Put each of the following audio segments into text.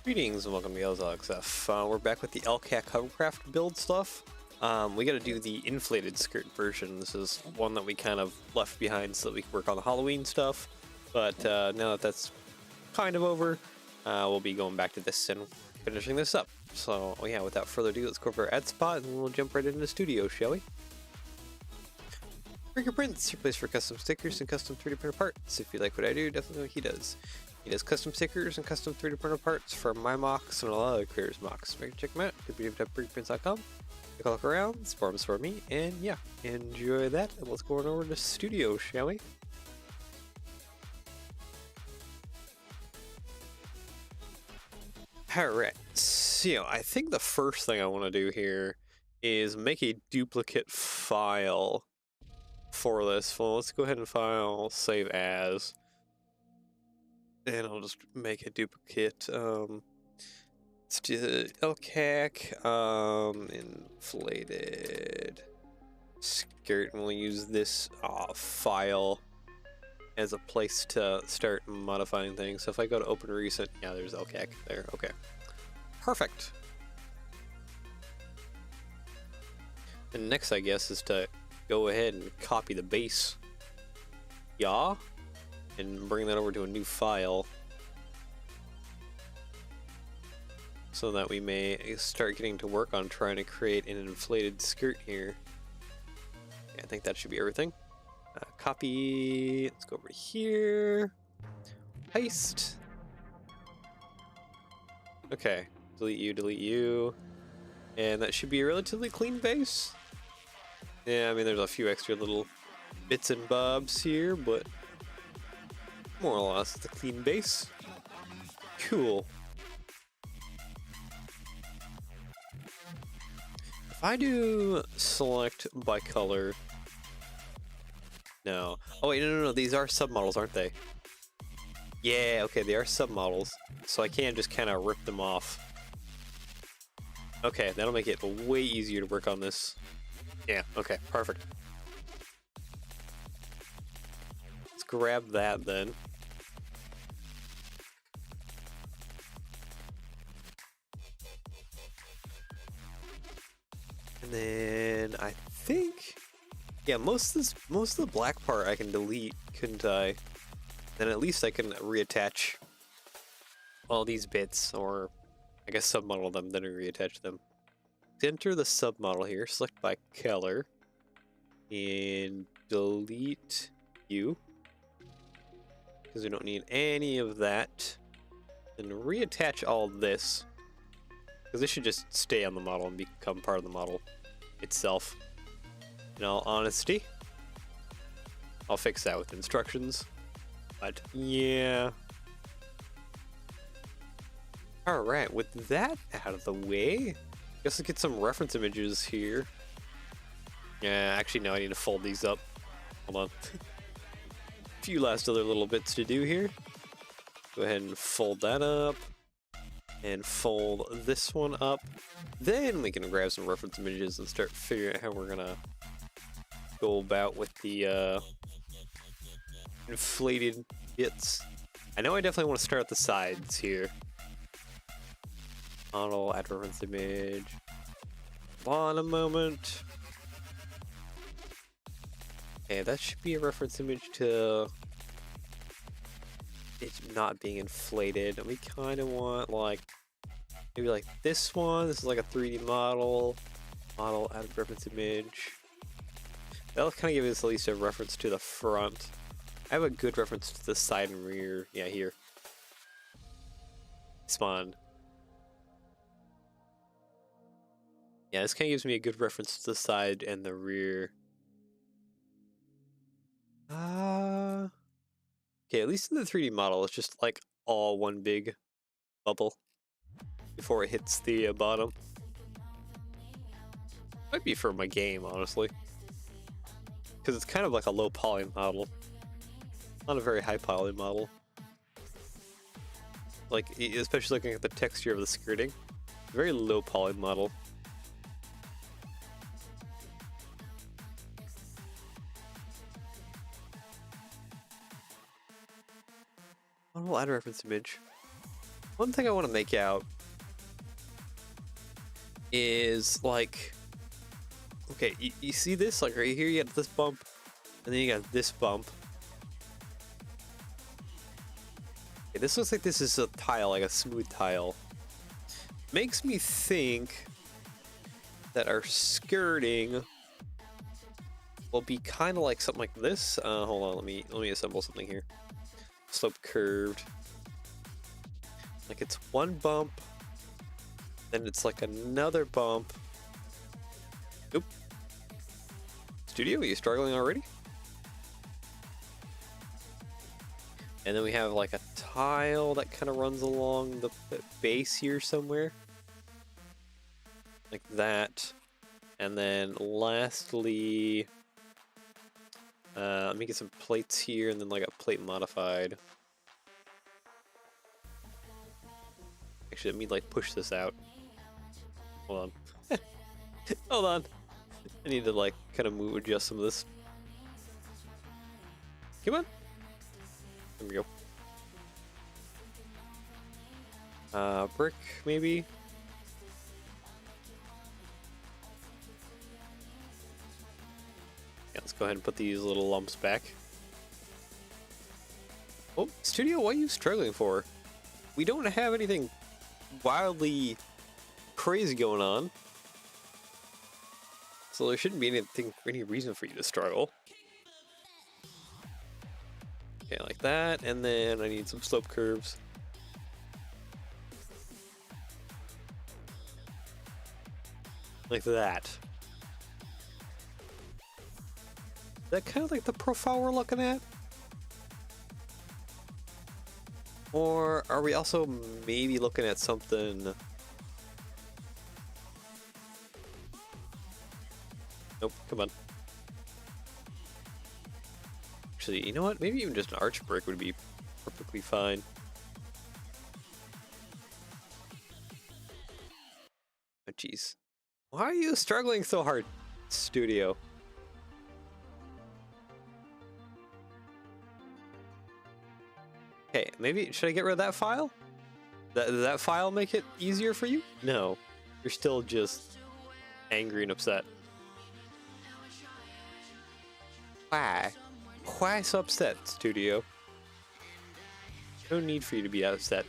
Greetings and welcome to Lcac. We're back with the Lcac Hovercraft build stuff. We gotta do the inflated skirt version. This is one that we kind of left behind so that we can work on the Halloween stuff. But now that that's kind of over, we'll be going back to this and finishing this up. So yeah, without further ado, let's go over our ad spot and we'll jump right into the studio, shall we? Prints, your place for custom stickers and custom 3D printer parts. If you like what I do, definitely know what he does. He does custom stickers and custom 3D printer parts for my mocks and a lot of other creators' mocks. Make sure to check him out. www.brickprints.com. Take a look around, forums for me, and yeah, enjoy that. And let's go on over to the studio, shall we? Alright, so I think the first thing I want to do here is make a duplicate file for this. Well, let's go ahead and file save as. And I'll just make a duplicate. Let's do Lcac, inflated skirt, and we'll use this file as a place to start modifying things. So if I go to open recent, yeah, there's Lcac there. Okay, perfect. And next, I guess, is to go ahead and copy the base. Yeah. And bring that over to a new file so that we may start getting to work on trying to create an inflated skirt here. Yeah, I think that should be everything. Copy, let's go over here, paste. Okay, delete you, and that should be a relatively clean base. Yeah, I mean there's a few extra little bits and bobs here, but more or less, it's a clean base. Cool. If I do select by color... No. Oh wait, no, these are submodels, aren't they? Yeah, okay, they are submodels. So I can just kind of rip them off. Okay, that'll make it way easier to work on this. Yeah, okay, perfect. Let's grab that then. And then I think, yeah, most of the black part I can delete, couldn't I? Then at least I can reattach all these bits, or I guess submodel them, then reattach them. Enter the submodel here, select by color, and delete you, because we don't need any of that. And reattach all this, because this should just stay on the model and become part of the model itself. In all honesty, I'll fix that with instructions, but yeah. Alright, with that out of the way, guess let's get some reference images here. Yeah, actually no, I need to fold these up. Hold on. A few last other little bits to do here. Go ahead and fold that up. And fold this one up. Then we can grab some reference images and start figuring out how we're gonna go about with the inflated bits. I know I definitely want to start at the sides here. Model, add reference image. Hold on a moment. Okay, that should be a reference image to it's not being inflated. We kind of want like maybe like this one. This is like a 3D model. Model, add reference image. That'll kind of give us at least a reference to the front. I have a good reference to the side and rear. Yeah, here. Spawn. Yeah, this kind of gives me a good reference to the side and the rear. Okay, at least in the 3D model, it's just like all one big bubble before it hits the bottom. Might be for my game, honestly. Because it's kind of like a low poly model. Not a very high poly model. Like, especially looking at the texture of the skirting. Very low poly model. We'll add a reference image. One thing I want to make out is like, okay, you see this? Like right here, you got this bump, and then you got this bump. Okay, this looks like this is a tile, like a smooth tile. Makes me think that our skirting will be kind of like something like this. Hold on, let me assemble something here. Slope curved. Like it's one bump, then it's like another bump. Oop. Studio, are you struggling already? And then we have like a tile that kind of runs along the base here somewhere. Like that. And then lastly, let me get some plates here and then like a plate modified. Actually, let me like push this out. Hold on. Hold on. I need to like kind of adjust some of this. Come on. There we go. Brick, maybe? Yeah, let's go ahead and put these little lumps back. Oh, Studio, what are you struggling for? We don't have anything wildly crazy going on. So there shouldn't be any reason for you to struggle. Okay, like that, and then I need some slope curves. Like that. Is that kind of like the profile we're looking at? Or are we also maybe looking at something? Nope, come on. Actually, you know what? Maybe even just an arch brick would be perfectly fine. Oh, jeez. Why are you struggling so hard, Studio? Okay, maybe, should I get rid of that file? Does that file make it easier for you? No. You're still just angry and upset. Why? Why so upset, Studio? No need for you to be upset.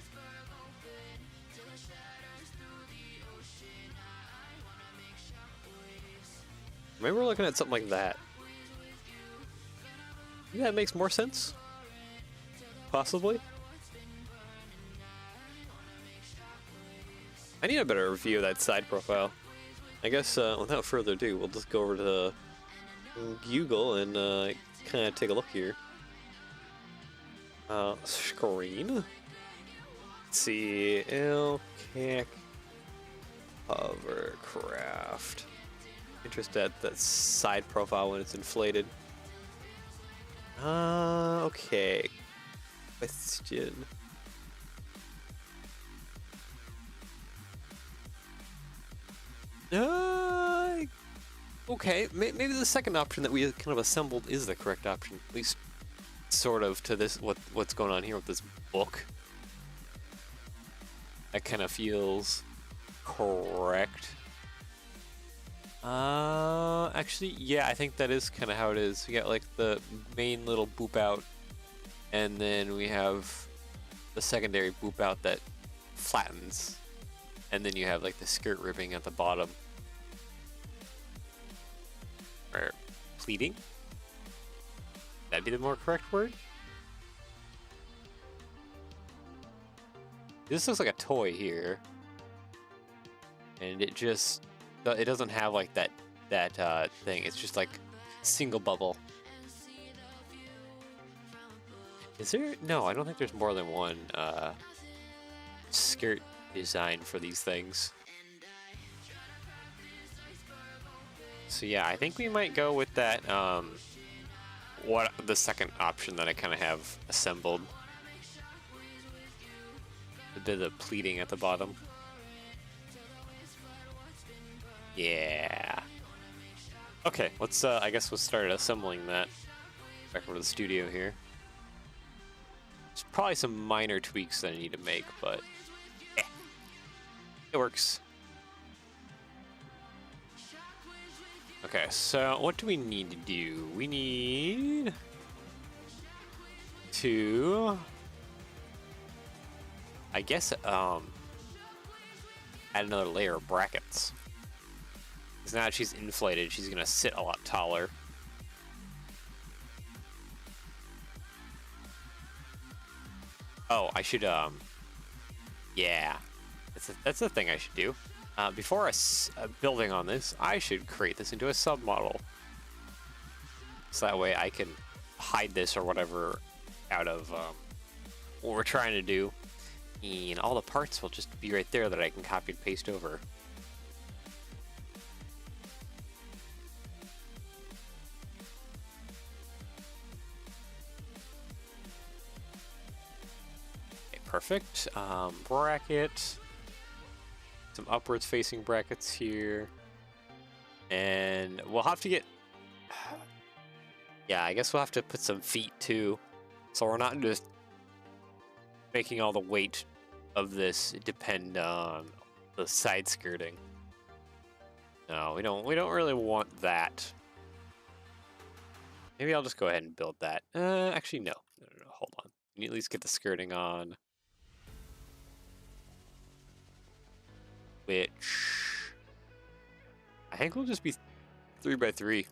Maybe we're looking at something like that. Yeah, that makes more sense. Possibly. I need a better review of that side profile. I guess without further ado, we'll just go over to Google and kind of take a look here. Screen. Let's see, Lcac Hovercraft. Interested at that side profile when it's inflated. Okay. Question. Okay, maybe the second option that we kind of assembled is the correct option, at least sort of to this what's going on here with this book. That kind of feels correct. Actually, yeah, I think that is kind of how it is. We got like the main little boop out, and then we have the secondary boop out that flattens, and then you have like the skirt ribbing at the bottom. Or pleating? That'd be the more correct word? This looks like a toy here. And it doesn't have like that thing. It's just like single bubble. Is there? No, I don't think there's more than one skirt design for these things. So yeah, I think we might go with that, the second option that I kind of have assembled. A bit of pleating at the bottom. Yeah. Okay, let's, I guess we'll start assembling that. Back over to the studio here. There's probably some minor tweaks that I need to make, but It works. Okay, so what do we need to do? We need to, I guess, add another layer of brackets. Because now that she's inflated, she's gonna sit a lot taller. Oh, I should, yeah, that's the thing I should do. Before building on this, I should create this into a submodel. So that way I can hide this or whatever out of what we're trying to do. And all the parts will just be right there that I can copy and paste over. Okay, perfect. Bracket. Some upwards facing brackets here. And we'll have to get... Yeah, I guess we'll have to put some feet too. So we're not just making all the weight of this depend on the side skirting. No, we don't really want that. Maybe I'll just go ahead and build that. Actually, no. No, hold on. We need to at least get the skirting on. Which I think will just be 3x3,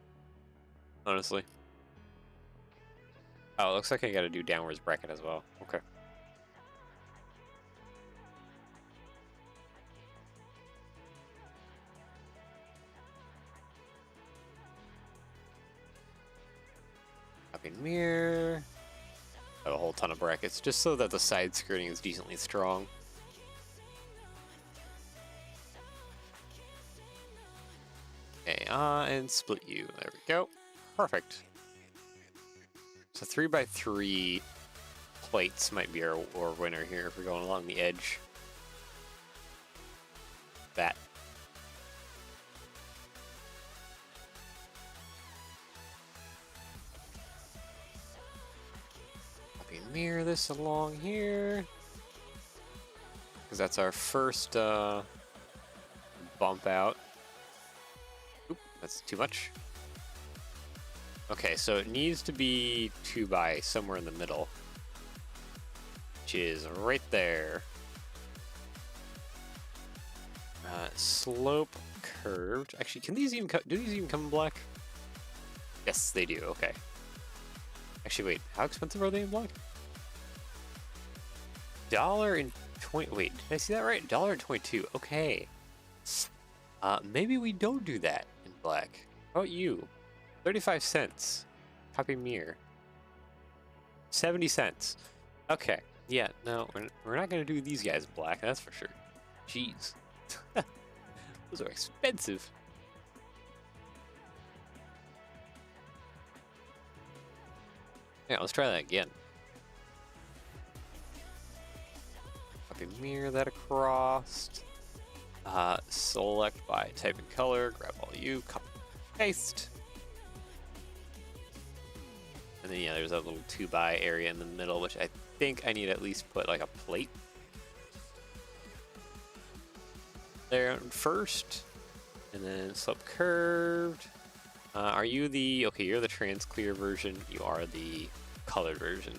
honestly. Oh, it looks like I gotta do downwards bracket as well. Okay. Copy and mirror. A whole ton of brackets, just so that the side skirting is decently strong. Okay, and split you. There we go. Perfect. So 3x3 plates might be our winner here if we're going along the edge. That. Copy and mirror this along here. Because that's our first bump out. Oop, that's too much. Okay, so it needs to be 2 by somewhere in the middle, which is right there. Slope curved. Actually, can these even do these even come in black? Yes, they do. Okay. Actually, wait. How expensive are they in black? $1.20. Wait, did I see that right? $1.22. Okay. Maybe we don't do that in black. How about you? 35 cents. Copy mirror. 70 cents. Okay. Yeah, no, we're not going to do these guys black, that's for sure. Jeez. Those are expensive. Yeah, let's try that again. Copy mirror that across. Select by type and color. Grab all you. Copy paste. And then, yeah, there's that little 2 by area in the middle, which I think I need to at least put like a plate there first. And then slope curved. Are you the... Okay, you're the trans clear version. You are the colored version.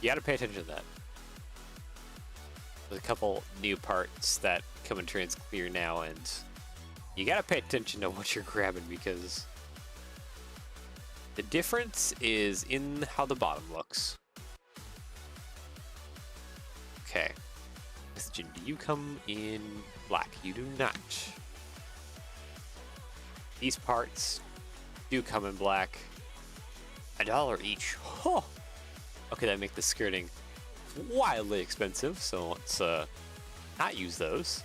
You gotta pay attention to that. There's a couple new parts that come in trans clear now, and you gotta pay attention to what you're grabbing because the difference is in how the bottom looks. Okay. Question, do you come in black? You do not. These parts do come in black. $1 each. Oh! Okay, that makes the skirting wildly expensive, so let's not use those.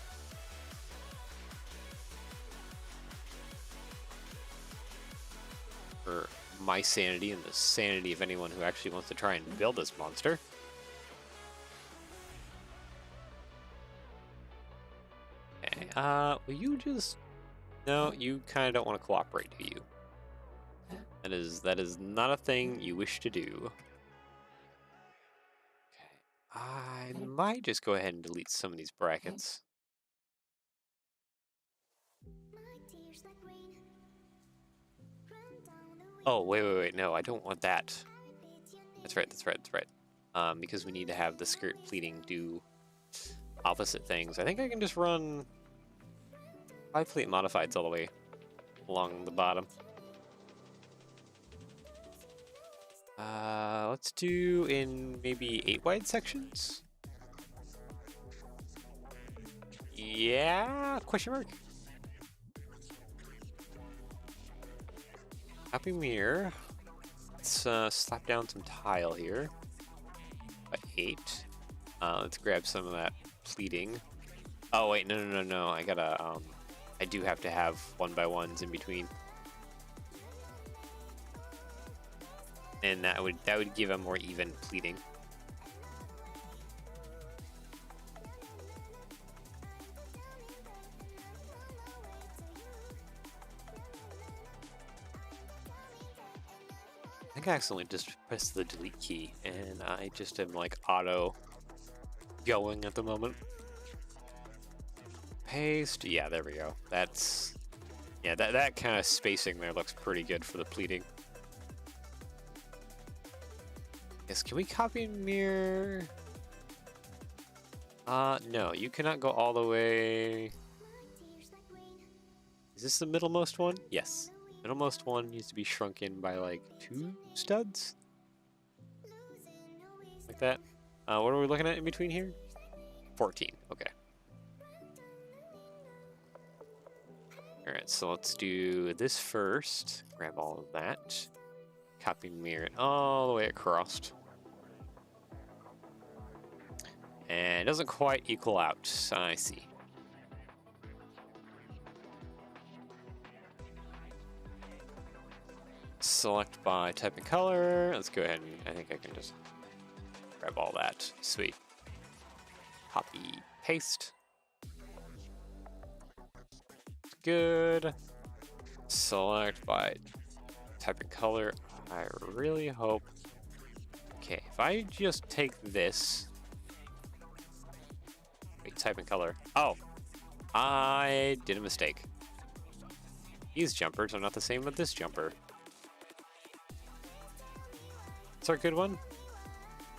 For my sanity and the sanity of anyone who actually wants to try and build this monster. Okay, will you just... No, you kind of don't want to cooperate, do you? That is not a thing you wish to do. Okay, I might just go ahead and delete some of these brackets. Oh, wait, no, I don't want that. That's right. Because we need to have the skirt pleating do opposite things. I think I can just run 5 pleat modifieds all the way along the bottom. Let's do in maybe 8 wide sections. Yeah? Question mark? Happy mirror. Let's slap down some tile here. By 8. Let's grab some of that pleating. Oh wait, no. I gotta I do have to have 1x1s in between. And that would give a more even pleating. I think I accidentally just pressed the delete key and I just am like auto going at the moment. Paste, yeah, there we go. That's, yeah, that kind of spacing there looks pretty good for the pleating. Yes, can we copy and mirror? No, you cannot go all the way. Is this the middlemost one? Yes. Middlemost one needs to be shrunk in by like 2 studs? Like that. What are we looking at in between here? 14, okay. Alright, so let's do this first. Grab all of that. Copy and mirror it all the way across. And it doesn't quite equal out, I see. Select by type and color. Let's go ahead and I think I can just grab all that. Sweet. Copy, paste. Good. Select by type and color. I really hope. Okay, if I just take this. Wait, type and color. Oh, I did a mistake. These jumpers are not the same with this jumper. What's our good one?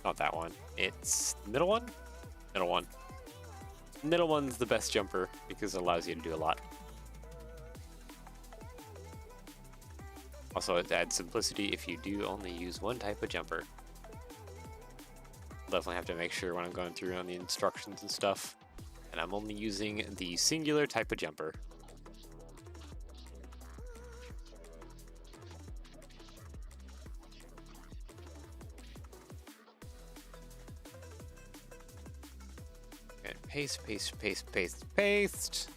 Not that one. It's the middle one? Middle one. Middle one's the best jumper because it allows you to do a lot. Also, it adds simplicity if you do only use one type of jumper. I'll definitely have to make sure when I'm going through on the instructions and stuff, and I'm only using the singular type of jumper. Paste.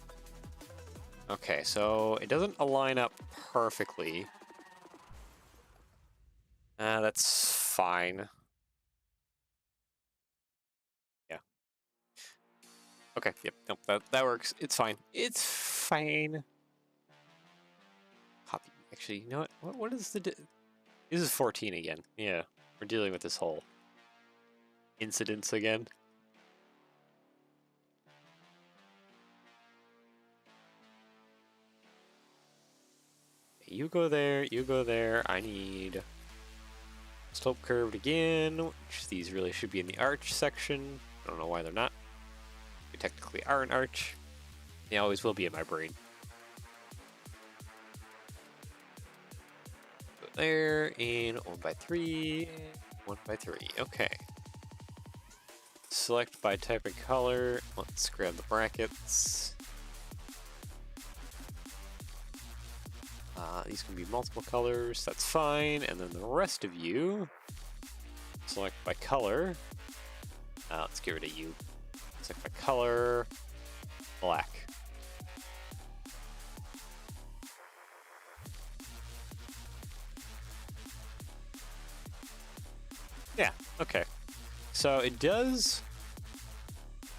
Okay, so it doesn't align up perfectly. That's fine. Yeah. Okay, yep, nope, that works. It's fine. It's fine. Copy. Actually, you know what? What is the... This is 14 again. Yeah, we're dealing with this whole incidence again. You go there, I need slope curved again, which these really should be in the arch section. I don't know why they're not. They technically are an arch. They always will be in my brain. Go there, in 1x3, 1x3, okay. Select by type and color, let's grab the brackets. These can be multiple colors, that's fine. And then the rest of you, select by color. Let's get rid of you. Select by color, black. Yeah, okay. So it does,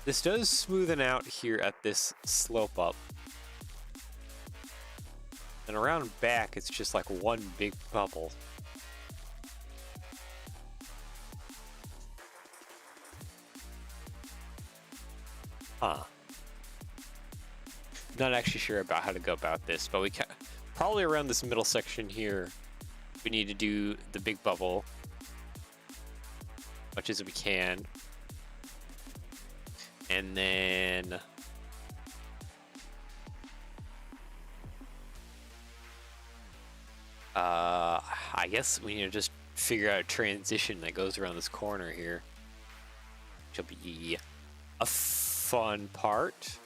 this does smoothen out here at this slope up. And around back, it's just like one big bubble. Huh. not actually sure about how to go about this, but we can probably around this middle section here, we need to do the big bubble, much as we can, and then I guess we need to just figure out a transition that goes around this corner here, which will be a fun part.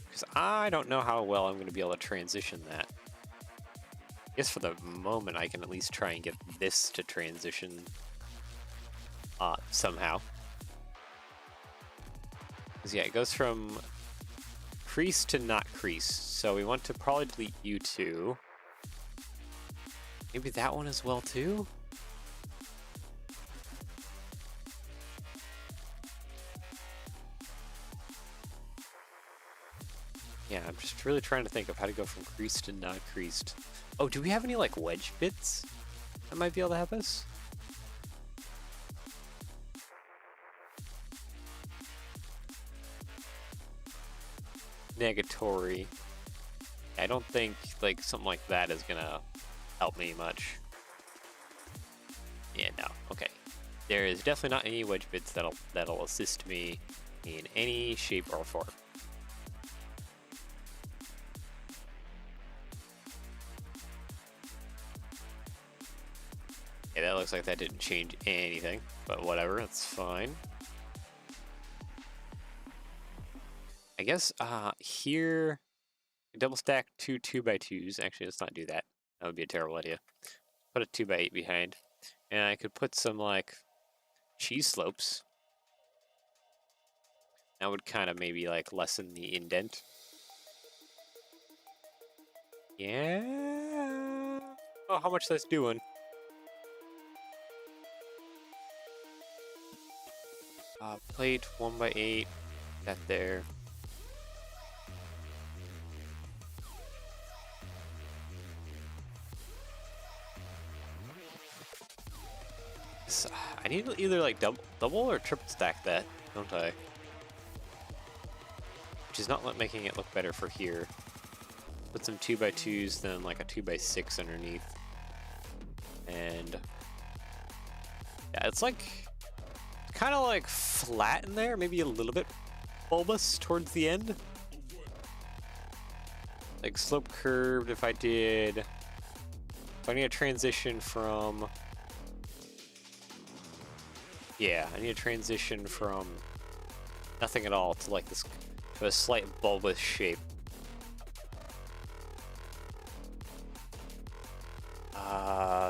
Because I don't know how well I'm going to be able to transition that. I guess for the moment I can at least try and get this to transition somehow. Because yeah, it goes from crease to not crease. So we want to probably delete you two. Maybe that one as well too? Yeah, I'm just really trying to think of how to go from creased to not creased. Oh, do we have any like wedge bits that might be able to help us? Negatory. I don't think like something like that is gonna help me much. Yeah, no. Okay. There is definitely not any wedge bits that'll assist me in any shape or form. Yeah, that looks like that didn't change anything, but whatever, that's fine. I guess here, double stack two 2x2s. Actually, let's not do that. That would be a terrible idea. Put a 2x8 behind, and I could put some like cheese slopes. That would kind of maybe like lessen the indent. Yeah. Oh, how much that's doing? Plate 1x8. That there. I need to either like double or triple stack that, don't I? Which is not making it look better for here. Put some 2x2s, then like a 2x6 underneath. And yeah, it's like kind of like flat in there, maybe a little bit bulbous towards the end. Like slope curved if I did. So I need a transition from, yeah, I need a transition from nothing at all to like this, to a slight bulbous shape.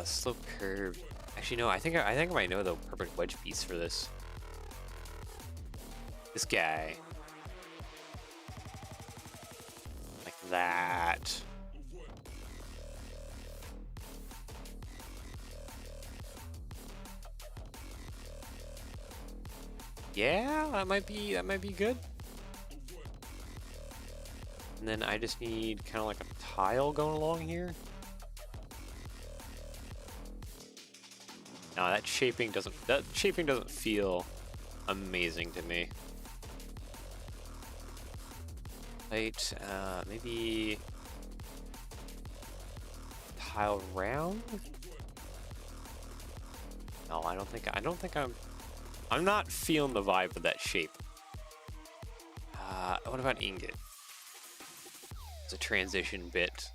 Slope curve. Actually, no, I think I might know the perfect wedge piece for this. This guy. Like that. Yeah, that might be good. And then I just need kind of like a tile going along here. No, that shaping doesn't feel amazing to me. Right, maybe tile round? No, I don't think I'm not feeling the vibe of that shape. What about ingot? It's a transition bit.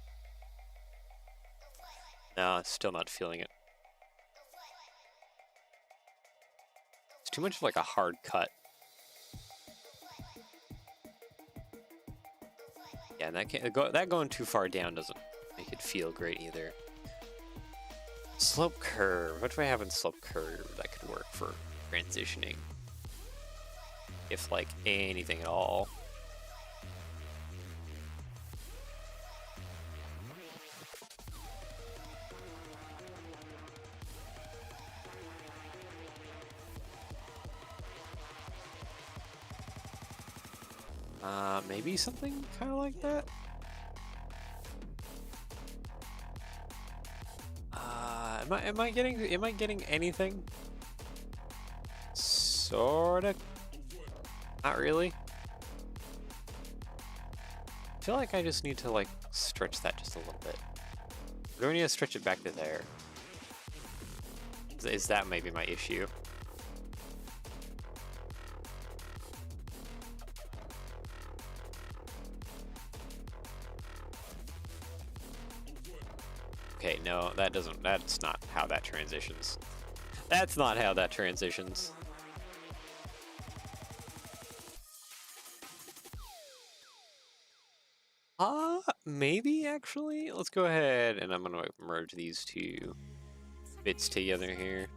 No, it's still not feeling it. It's too much of like a hard cut. Yeah, and that going too far down doesn't make it feel great either. Slope curve. What do I have in slope curve that could work for transitioning? If like anything at all. Maybe something kind of like that. Am I getting anything? Sorta. Not really. feel like I just need to like stretch that just a little bit. Do I need to stretch it back to there? Is that maybe my issue? Okay, no, that's not how that transitions. That's not how that transitions. Maybe actually? Let's go ahead and I'm gonna merge these two bits together here.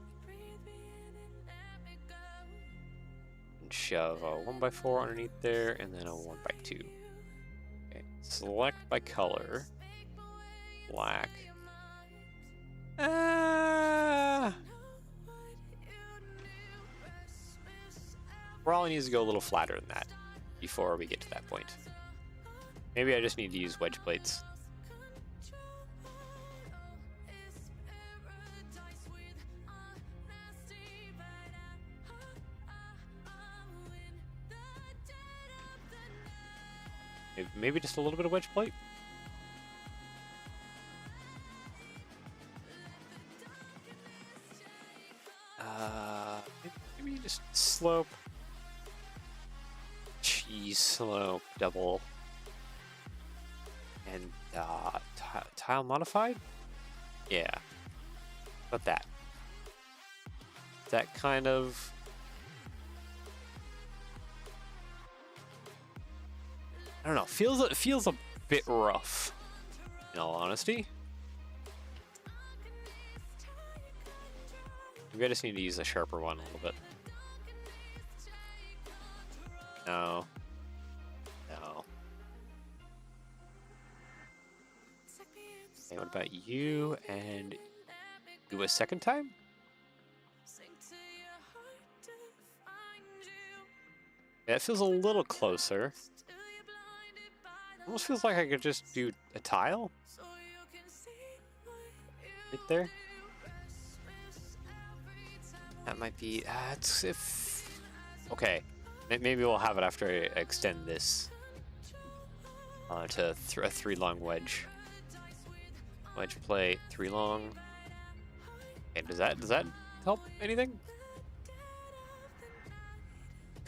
And shove a 1x4 underneath there and then a 1x2. Okay, select by color. Black. Probably needs to go a little flatter than that before we get to that point. Maybe I just need to use wedge plates. Maybe just a little bit of wedge plate. Maybe just slope. Cheese slope double. And tile modified? Yeah. But that. That kind of. I don't know. Feels a bit rough. In all honesty. Maybe I just need to use a sharper one a little bit. No. No. Okay, what about you? And do a second time? Yeah, it feels a little closer. Almost feels like I could just do a tile. Right there. That might be. It's if. Okay, maybe we'll have it after I extend this to a 3-long wedge. Wedge plate, 3 long. Okay, does that help anything?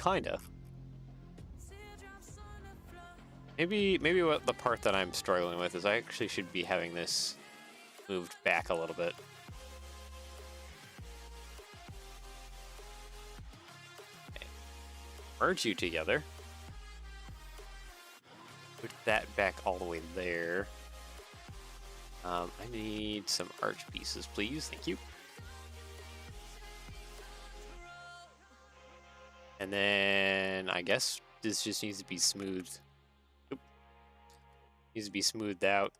Kinda. Maybe what the part that I'm struggling with is I actually should be having this moved back a little bit. Okay. Merge you together. Put that back all the way there. I need some arch pieces, please. Thank you. And then I guess this just needs to be smoothed. Oop. Needs to be smoothed out.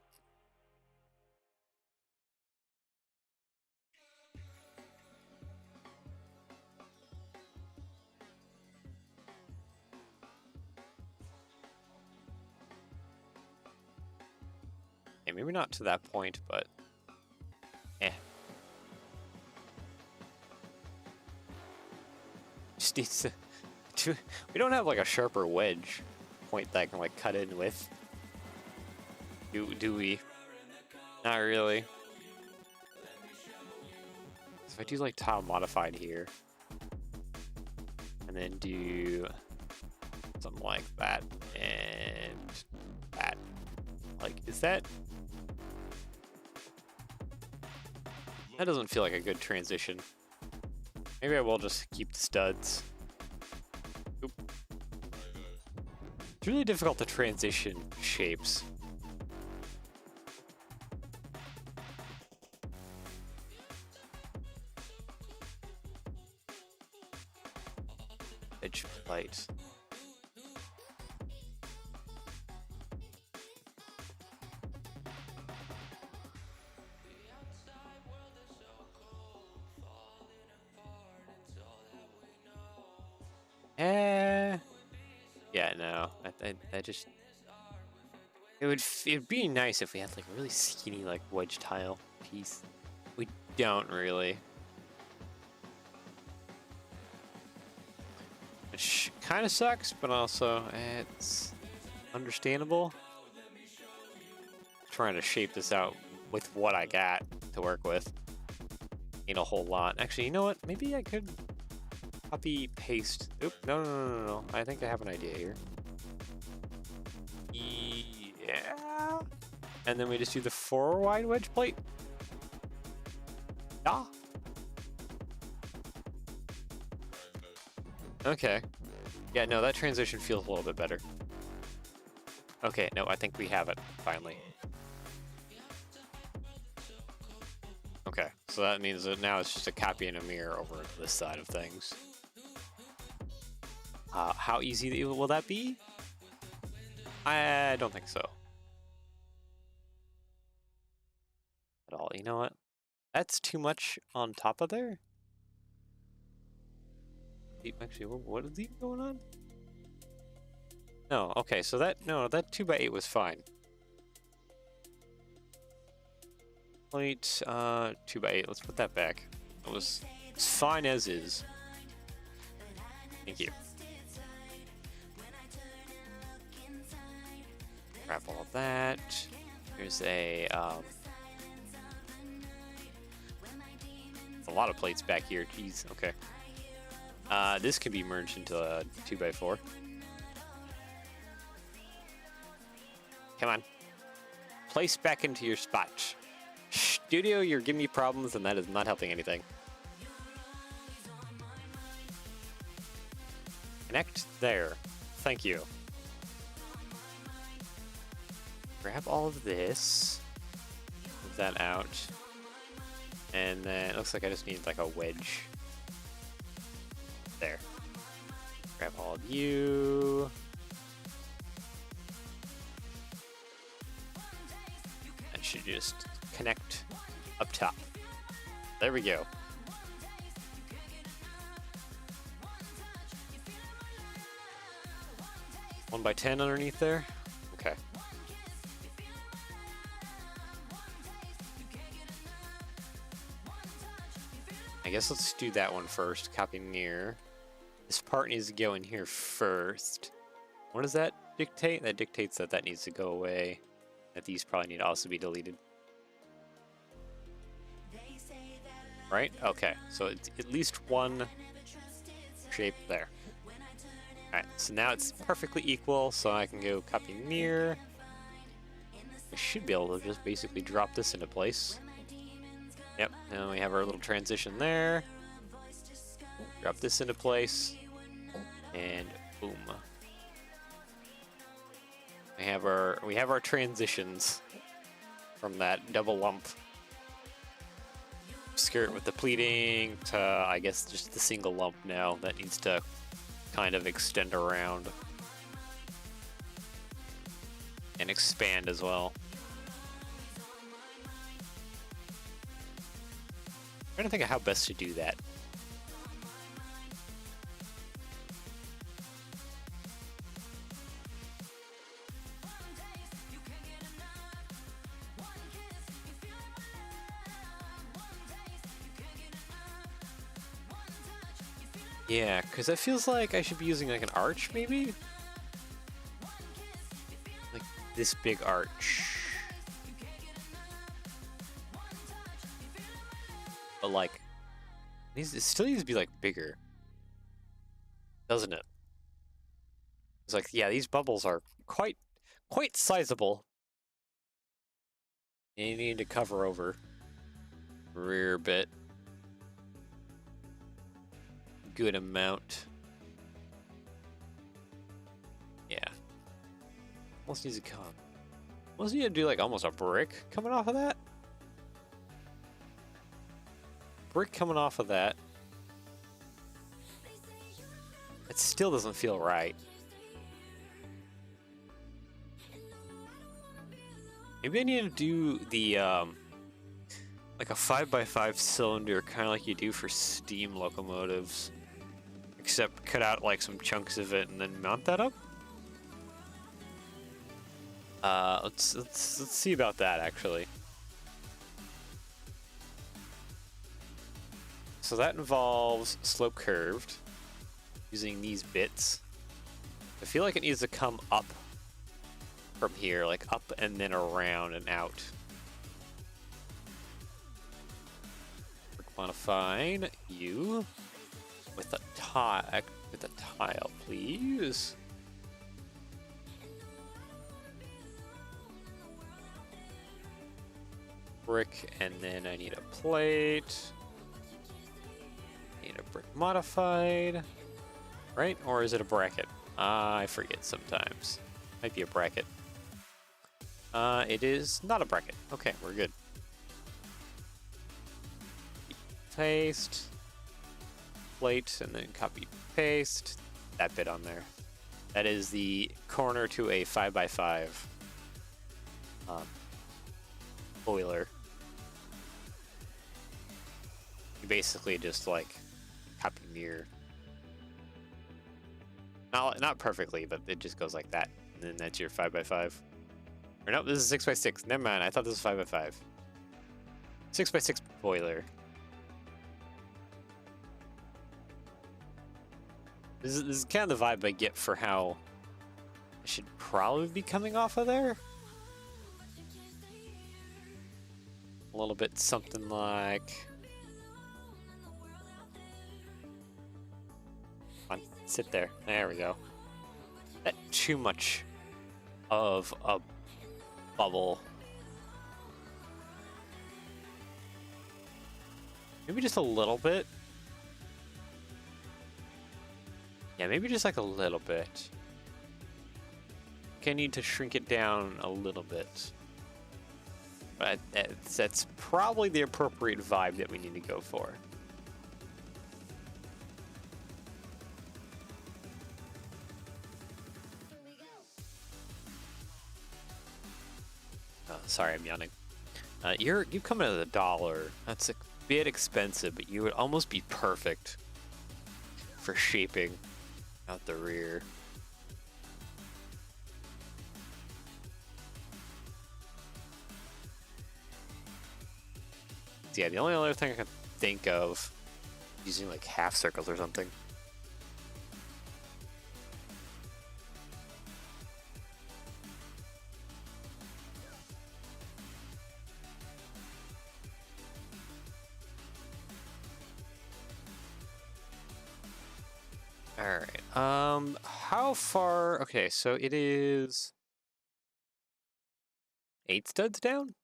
Okay, maybe not to that point, but just needs to. We don't have like a sharper wedge point that I can like cut in with. Do we? Not really. So if I do like tile modified here, and then do something like that and that, like, is that? That doesn't feel like a good transition. Maybe I will just keep the studs. Oop. It's really difficult to transition shapes. Edge plate. Yeah, no. I just. It'd be nice if we had like a really skinny like wedge tile piece. We don't really. Which kind of sucks, but also it's understandable. trying to shape this out with what I got to work with. Ain't a whole lot. Actually, you know what? Maybe I could copy paste. Oop, no. I think I have an idea here. Yeah. And then we just do the 4 wide wedge plate. Yeah. Okay. Yeah, no, that transition feels a little bit better. Okay, no, I think we have it, finally. Okay, so that means that now it's just a copy and a mirror over this side of things. How easy will that be? I don't think so. At all. You know what? That's too much on top of there. Actually, what is even going on? No, okay, so that 2x8 was fine. Plate, 2x8, let's put that back. It's fine as is. Thank you. Grab all of that. There's a lot of plates back here, jeez, okay. This can be merged into a 2x4. Come on. Place back into your spot. Studio, you're giving me problems, and that is not helping anything. Connect there. Thank you. Grab all of this. Move that out. And then it looks like I just need like a wedge. There. Grab all of you. That should just connect up top. There we go. One by 10 underneath there. Okay. I guess let's do that one first. Copy near. This part needs to go in here first. What does that dictate? That dictates that that needs to go away. That these probably need to also be deleted. Right? Okay. So it's at least one shape there. Alright, so now it's perfectly equal, so I can go copy near. I should be able to just basically drop this into place. Yep, now we have our little transition there. Drop this into place. And boom. We have our transitions from that double lump skirt with the pleating to, I guess, just the single lump now that needs to kind of extend around and expand as well. I'm trying to think of how best to do that. Yeah, because it feels like I should be using like an arch, maybe? Like this big arch. But like, it still needs to be like bigger. Doesn't it? It's like, yeah, these bubbles are quite sizable. And you need to cover over rear bit. Good amount. Yeah. Almost needs to come. Almost need to do like almost a brick coming off of that. Brick coming off of that. It still doesn't feel right. Maybe I need to do the like a 5x5 cylinder, kind of like you do for steam locomotives. Except cut out like some chunks of it and then mount that up. Let's see about that actually. So that involves slope curved using these bits. I feel like it needs to come up from here, like up and then around and out. Modify you with a tile, please. Brick, and then I need a plate. Need a brick modified, right? Or is it a bracket? I forget sometimes. Might be a bracket. It is not a bracket. Okay, we're good. Paste, plate, and then copy paste that bit on there. That is the corner to a 5x5 boiler. You basically just like copy mirror. Not perfectly, but it just goes like that. And then that's your 5x5. Or no, this is 6x6. Never mind, I thought this was 5x5. 6x6 boiler. This is kind of the vibe I get for how it should probably be coming off of there. A little bit something like... Come on, sit there. There we go. Not too much of a bubble. Maybe just a little bit. Yeah, maybe just like a little bit. I need to shrink it down a little bit. But that's probably the appropriate vibe that we need to go for. Oh, sorry, I'm yawning. You come in at $1. That's a bit expensive, but you would almost be perfect for shaping out the rear. So yeah, the only other thing I can think of using like half circles or something. All right. How far? Okay, so it is 8 studs down?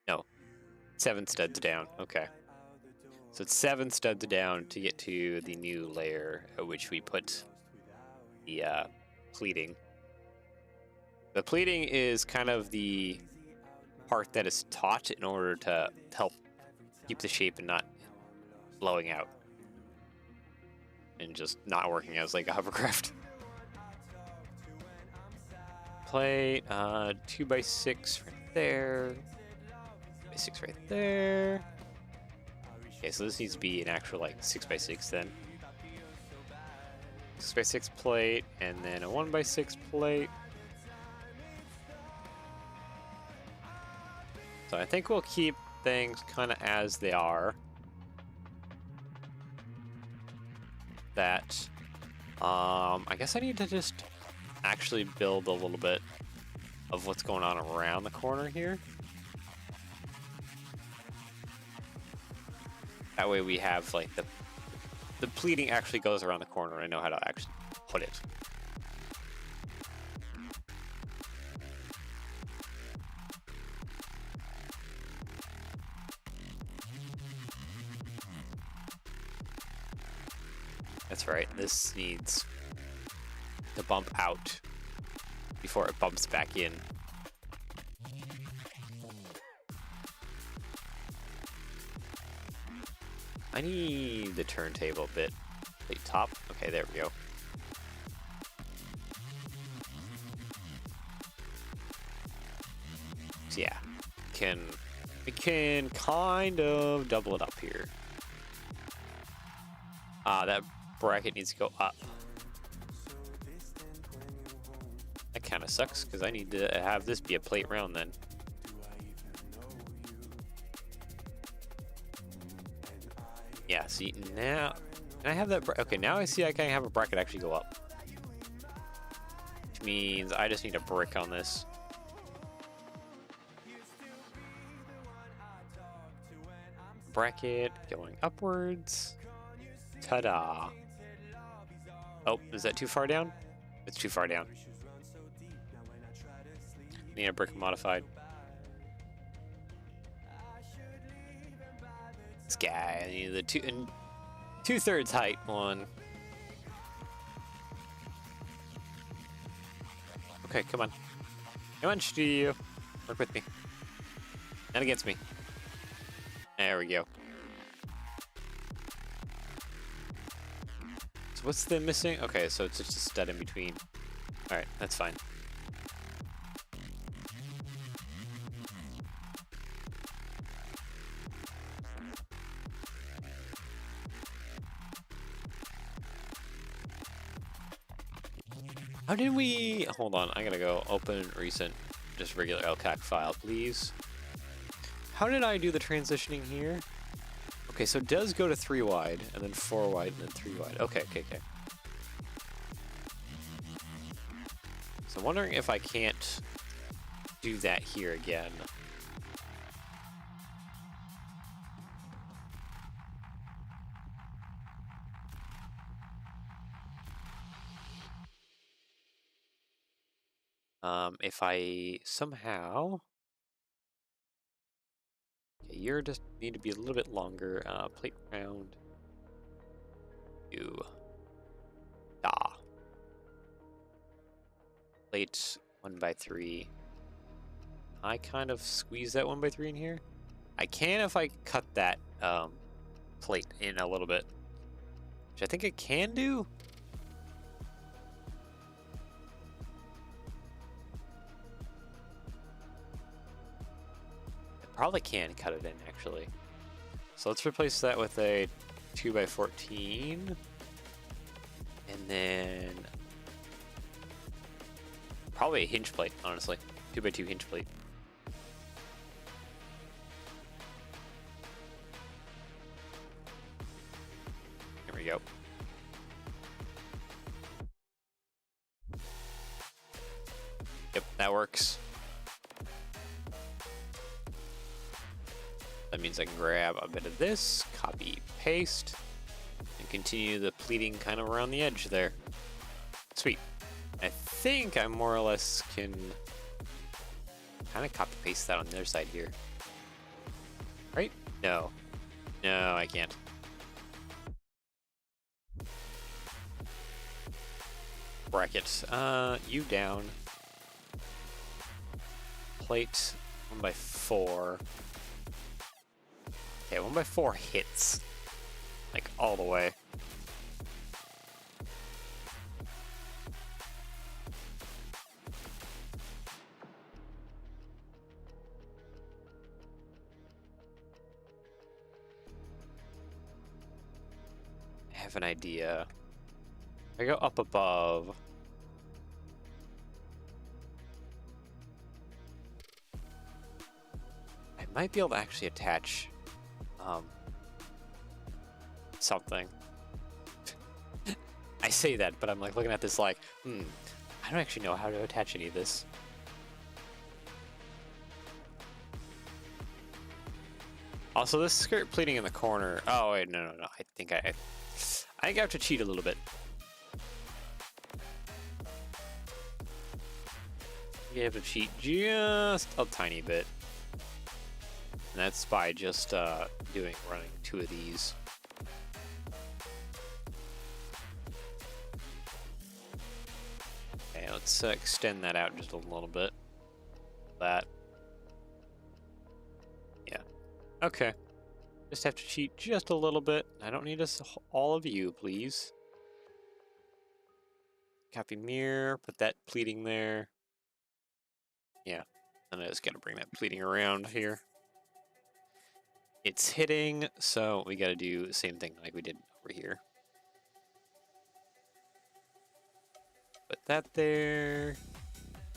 No, 7 studs down. Okay. So it's 7 studs down to get to the new layer at which we put the pleating. The pleating is kind of the part that is taut in order to help keep the shape and not blowing out. And just not working as like a hovercraft. Plate, 2x6 right there. 2x6 right there. Okay, so this needs to be an actual like 6x6 then. 6x6 plate, and then a 1x6 plate. So I think we'll keep things kind of as they are. That I guess I need to just actually build a little bit of what's going on around the corner here. That way we have like the pleating actually goes around the corner. I know how to actually put it. That's right, this needs to bump out before it bumps back in. I need the turntable bit. Plate top. Okay, there we go. So yeah, we can kind of double it up here. That bracket needs to go up. That kind of sucks because I need to have this be a plate round then. Yeah, see now, can I have that? Okay, now I see I can have a bracket actually go up. Which means I just need a brick on this. Bracket going upwards. Ta-da. Oh, is that too far down? It's too far down. Need a brick modified. This guy, I need the 2/3 height one. Okay, come on. Come on, Studio. Work with me. Not against me. There we go. So what's the missing? Okay, so it's just a stud in between. Alright, that's fine. How did we... Hold on, I gotta go open recent, just regular Lcac file, please. How did I do the transitioning here? Okay, so it does go to 3 wide, and then 4 wide, and then 3 wide. Okay. So I'm wondering if I can't do that here again. If I somehow... Okay, you just need to be a little bit longer. Plate round. Plate 1x3. I kind of squeeze that 1x3 in here. I can if I cut that plate in a little bit, which I think I can do. I probably can cut it in actually. So let's replace that with a 2x14, and then probably a hinge plate, honestly. 2x2 hinge plate. There we go. Yep, that works. That means I can grab a bit of this, copy, paste, and continue the pleating kind of around the edge there. Sweet. I think I more or less can kind of copy paste that on the other side here. Right? No. No, I can't. Bracket. You down. Plate 1x4. Okay, 1x4 hits. Like, all the way. I have an idea. I go up above. I might be able to actually attach something. I say that, but I'm like looking at this like, I don't actually know how to attach any of this. Also, this skirt pleating in the corner. Oh wait, no. I think I have to cheat a little bit. You have to cheat just a tiny bit. And that's by just running 2 of these. Okay, let's extend that out just a little bit. That. Yeah. Okay. Just have to cheat just a little bit. I don't need all of you, please. Copy mirror, put that pleating there. Yeah. And I just gotta bring that pleating around here. It's hitting, so we gotta do the same thing like we did over here. Put that there.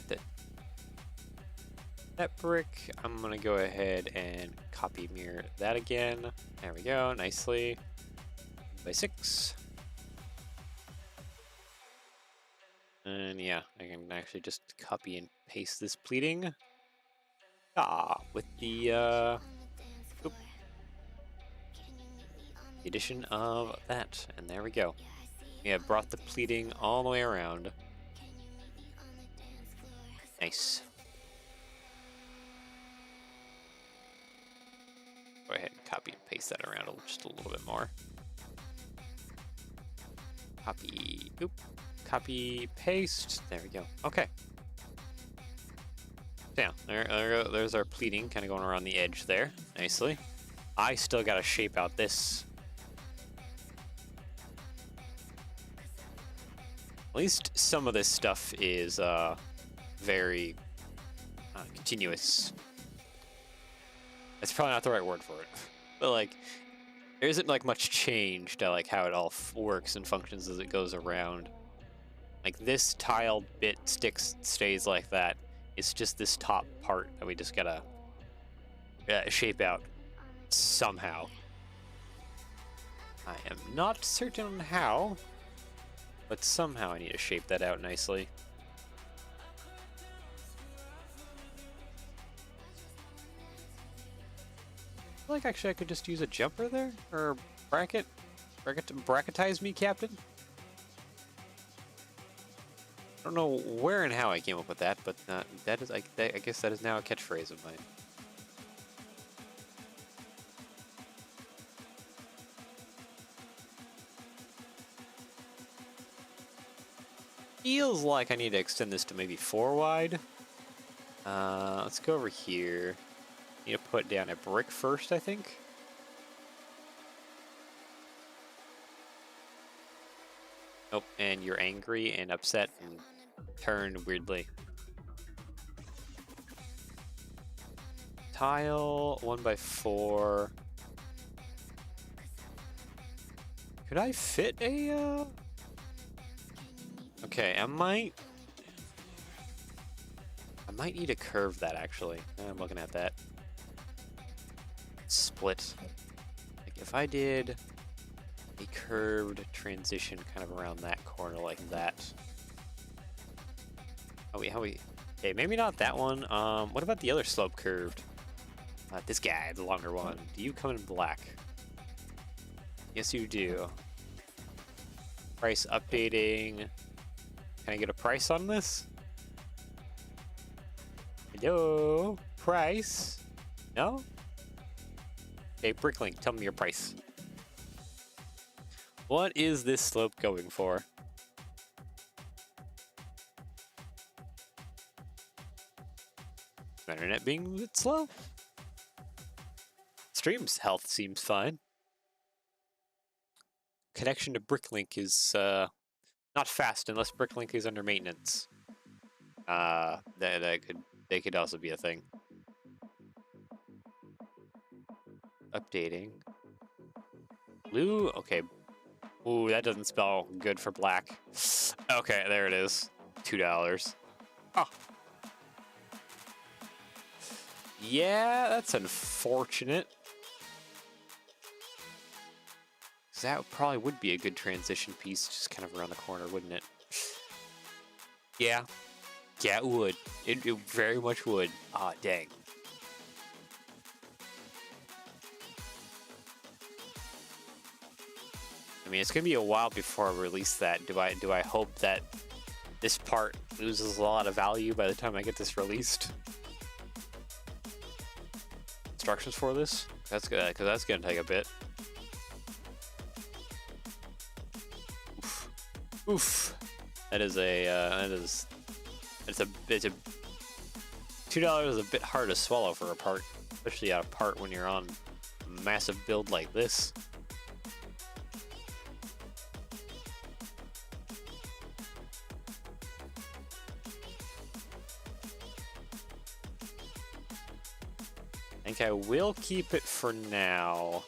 Put that brick. I'm gonna go ahead and copy mirror that again. There we go, nicely. 1x6. And yeah, I can actually just copy and paste this pleating. With the oop, the addition of that, and there we go. We have brought the pleating all the way around. Nice. Go ahead and copy and paste that around just a little bit more. Copy, oop, copy, paste. There we go. Okay. Yeah, there's our pleating kind of going around the edge there, nicely. I still got to shape out this. At least some of this stuff is very continuous. That's probably not the right word for it, but like there isn't like much change to like how it all works and functions as it goes around. Like this tile bit stays like that. It's just this top part that we just gotta shape out somehow. I am not certain on how, but somehow I need to shape that out nicely. I feel like actually I could just use a jumper there, or bracket to bracketize me, Captain. I don't know where and how I came up with that, but that is I guess that is now a catchphrase of mine. Feels like I need to extend this to maybe 4 wide. Let's go over here. Need to put down a brick first, I think. Oh, and you're angry and upset and turned weirdly. Tile 1x4. Could I fit a? Okay, I might need to curve that actually. I'm looking at that. Split. Like if I did a curved transition kind of around that corner like that. How we? Okay, maybe not that one. What about the other slope curved? This guy, the longer one. Do you come in black? Yes, you do. Price updating. Can I get a price on this? Hello? Price? No? Okay, Bricklink, tell me your price. What is this slope going for? Internet being a bit slow? Stream's health seems fine. Connection to Bricklink is not fast unless Bricklink is under maintenance. They could also be a thing. Updating. Blue? Okay. Ooh, that doesn't spell good for black. Okay, there it is. $2. Oh. Yeah, that's unfortunate. That probably would be a good transition piece, just kind of around the corner, wouldn't it? Yeah. Yeah, it would. It very much would. Ah, dang. I mean, it's gonna be a while before I release that. Do I hope that this part loses a lot of value by the time I get this released? Instructions for this? That's good, because that's gonna take a bit. Oof. Oof. That is it's a $2 is a bit hard to swallow for a part, especially a part when you're on a massive build like this. I think I will keep it for now.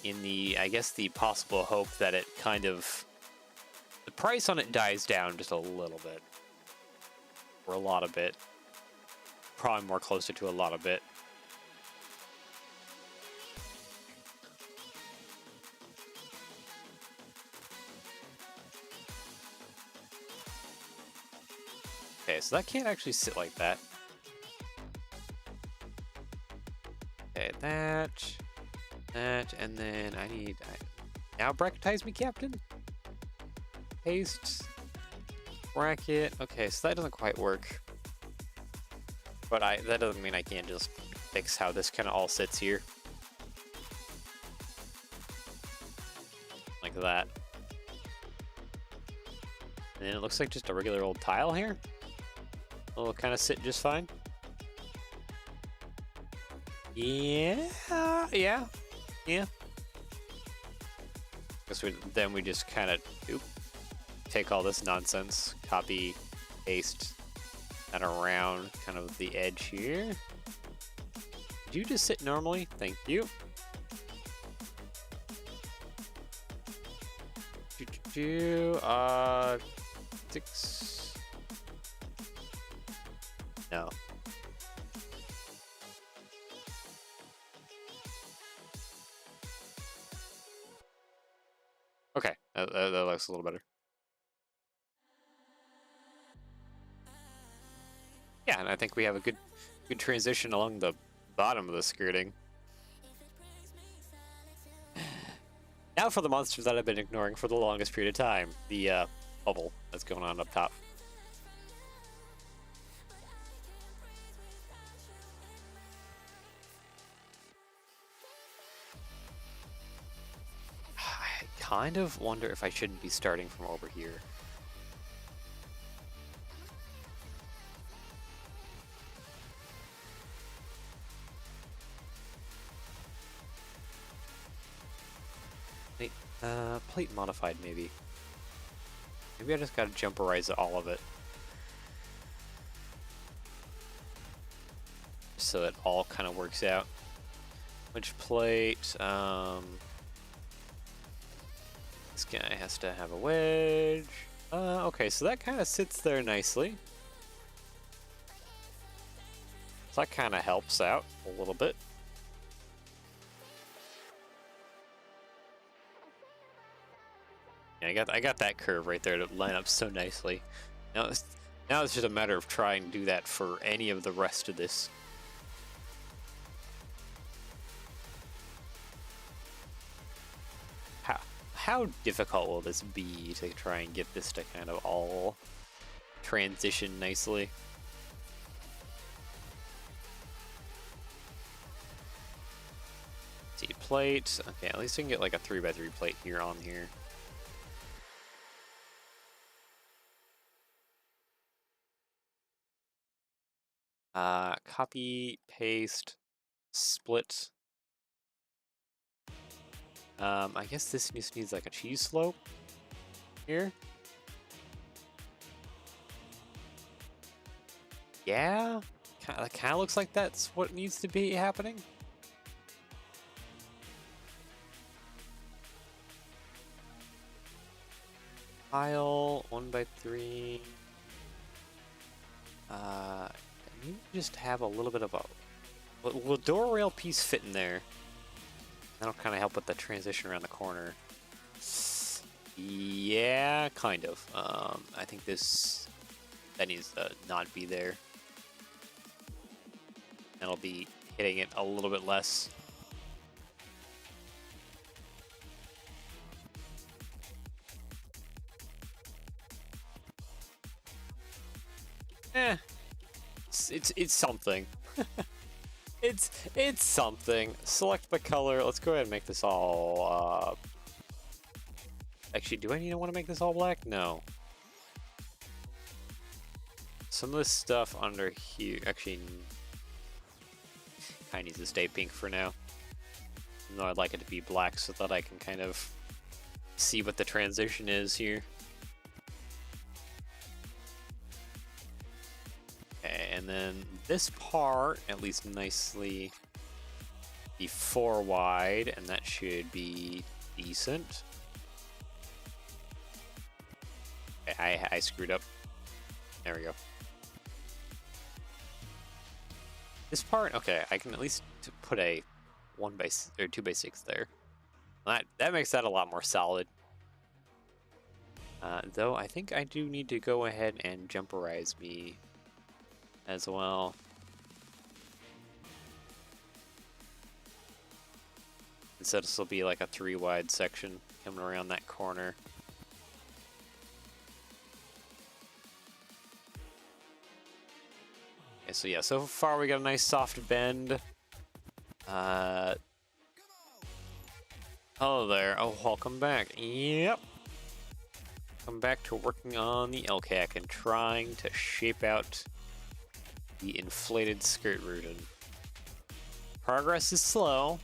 In the, I guess, the possible hope that it kind of, the price on it dies down just a little bit. Or a lot of it. Probably more closer to a lot of it. so that can't actually sit like that. Okay, that, and then I need... now bracketize me, Captain? Paste. Bracket. Okay, so that doesn't quite work. But that doesn't mean I can't just fix how this kind of all sits here. Like that. And then it looks like just a regular old tile here. It'll kind of sit just fine. Yeah. Guess then we just kind of take all this nonsense, copy, paste that around kind of the edge here. Did you just sit normally? Thank you. 6. No. Okay, that looks a little better. Yeah, and I think we have a good transition along the bottom of the skirting. Now for the monsters that I've been ignoring for the longest period of time. The bubble that's going on up top. I kind of wonder if I shouldn't be starting from over here. Plate modified, maybe. Maybe I just gotta jumperize all of it. So it all kind of works out. Which plate? This guy has to have a wedge. Okay, so that kind of sits there nicely. So that kind of helps out a little bit. Yeah, I got that curve right there to line up so nicely. Now it's just a matter of trying to do that for any of the rest of this. How difficult will this be to try and get this to kind of all transition nicely? See, plate. Okay, at least I can get like a 3x3 plate here on here. Copy, paste, split. I guess this just needs like a cheese slope here. Yeah, kind of looks like that's what needs to be happening. Tile 1x3. You just have a little bit of a... Will door rail piece fit in there? That'll kind of help with the transition around the corner. Yeah, kind of. I think that needs to not be there. That'll be hitting it a little bit less. It's something. It's something. Select the color. Let's go ahead and make this all actually, do I want to make this all black? No. Some of this stuff under here actually kind of needs to stay pink for now. Even though I'd like it to be black so that I can kind of see what the transition is here. And then this part, at least nicely, be 4 wide, and that should be decent. Okay, I screwed up. There we go. This part, okay, I can at least put a 2x6 there. That makes that a lot more solid. Though I think I do need to go ahead and jumperize me as well. Instead, this will be like a 3 wide section coming around that corner. Okay, so yeah, so far we got a nice soft bend. Hello there. Oh, welcome back. Yep. Come back to working on the Lcac and trying to shape out the inflated skirt routine. Progress is slow,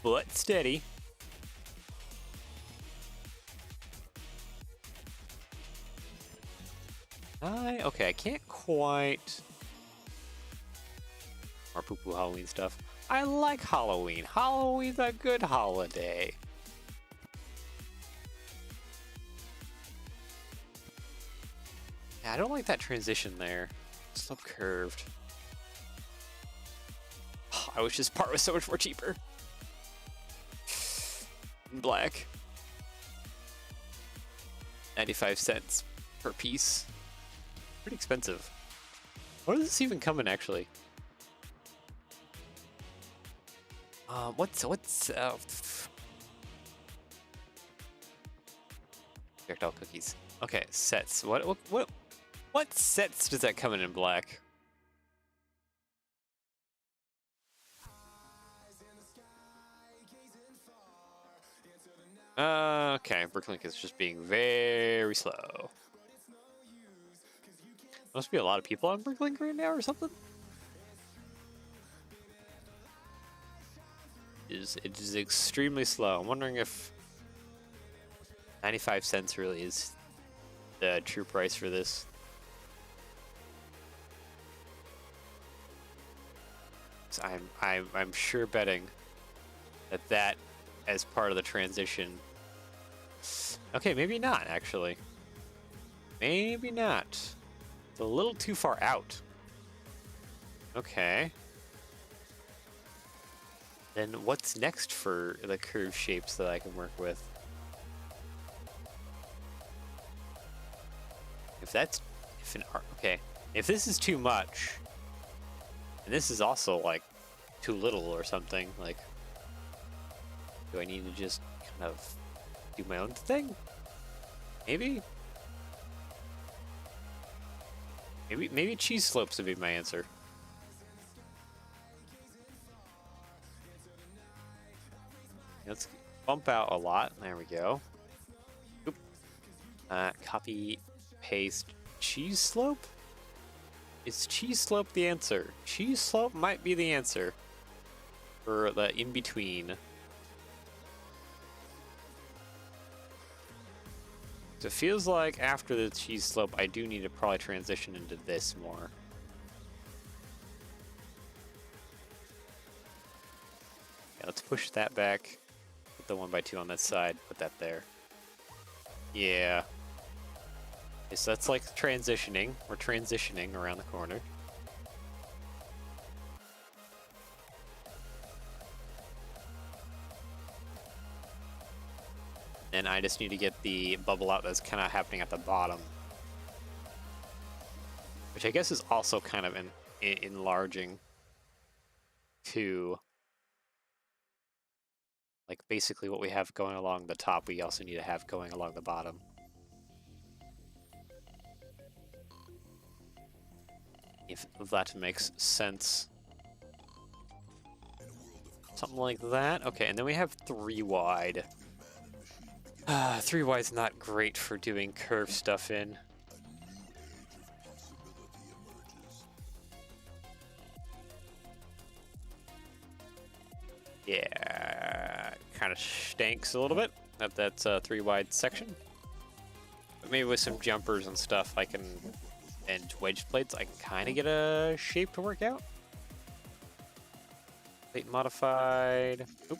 but steady. Okay, I can't quite... More poo-poo Halloween stuff. I like Halloween. Halloween's a good holiday. Yeah, I don't like that transition there. Slope curved. Oh, I wish this part was so much more cheaper. In black. 95 cents per piece. Pretty expensive. What is this even coming actually? What's projectile cookies. Okay, sets. What sets does that come in black? Okay, Bricklink is just being very slow. Must be a lot of people on Bricklink right now or something. It is extremely slow. I'm wondering if 95 cents really is the true price for this. So I'm sure betting that as part of the transition. Okay, maybe not actually. Maybe not. It's a little too far out. Okay. Then what's next for the curve shapes that I can work with? If this is too much, and this is also like too little or something, like, do I need to just kind of do my own thing? Maybe cheese slopes would be my answer. Let's bump out a lot. There we go. Oop. Copy, paste, cheese slope? Is cheese slope the answer? Cheese slope might be the answer for the in-between. So it feels like after the cheese slope, I do need to probably transition into this more. Yeah, let's push that back. Put the 1x2 on that side. Put that there. Yeah. Okay, so that's like transitioning. We're transitioning around the corner. And I just need to get the bubble out that's kind of happening at the bottom. Which I guess is also kind of enlarging to like basically what we have going along the top, we also need to have going along the bottom. If that makes sense. Something like that. Okay, and then we have 3 wide. 3 wide's not great for doing curve stuff in. Yeah, kind of stinks a little bit. That's a 3 wide section. But maybe with some jumpers and stuff, I can, and wedge plates, I can kind of get a shape to work out. Plate modified. Oop.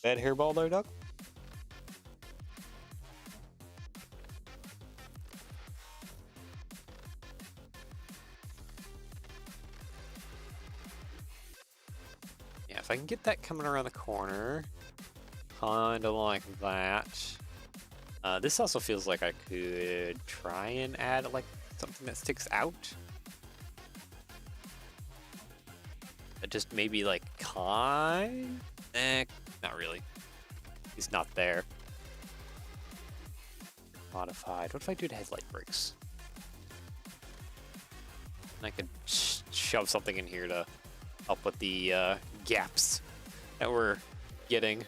Bad hairball there, Doug. Yeah, if I can get that coming around the corner, kind of like that. This also feels like I could try and add like Something that sticks out? That just maybe like kind? Not really. He's not there. Modified. What if I do the headlight bricks? And I could shove something in here to help with the gaps that we're getting.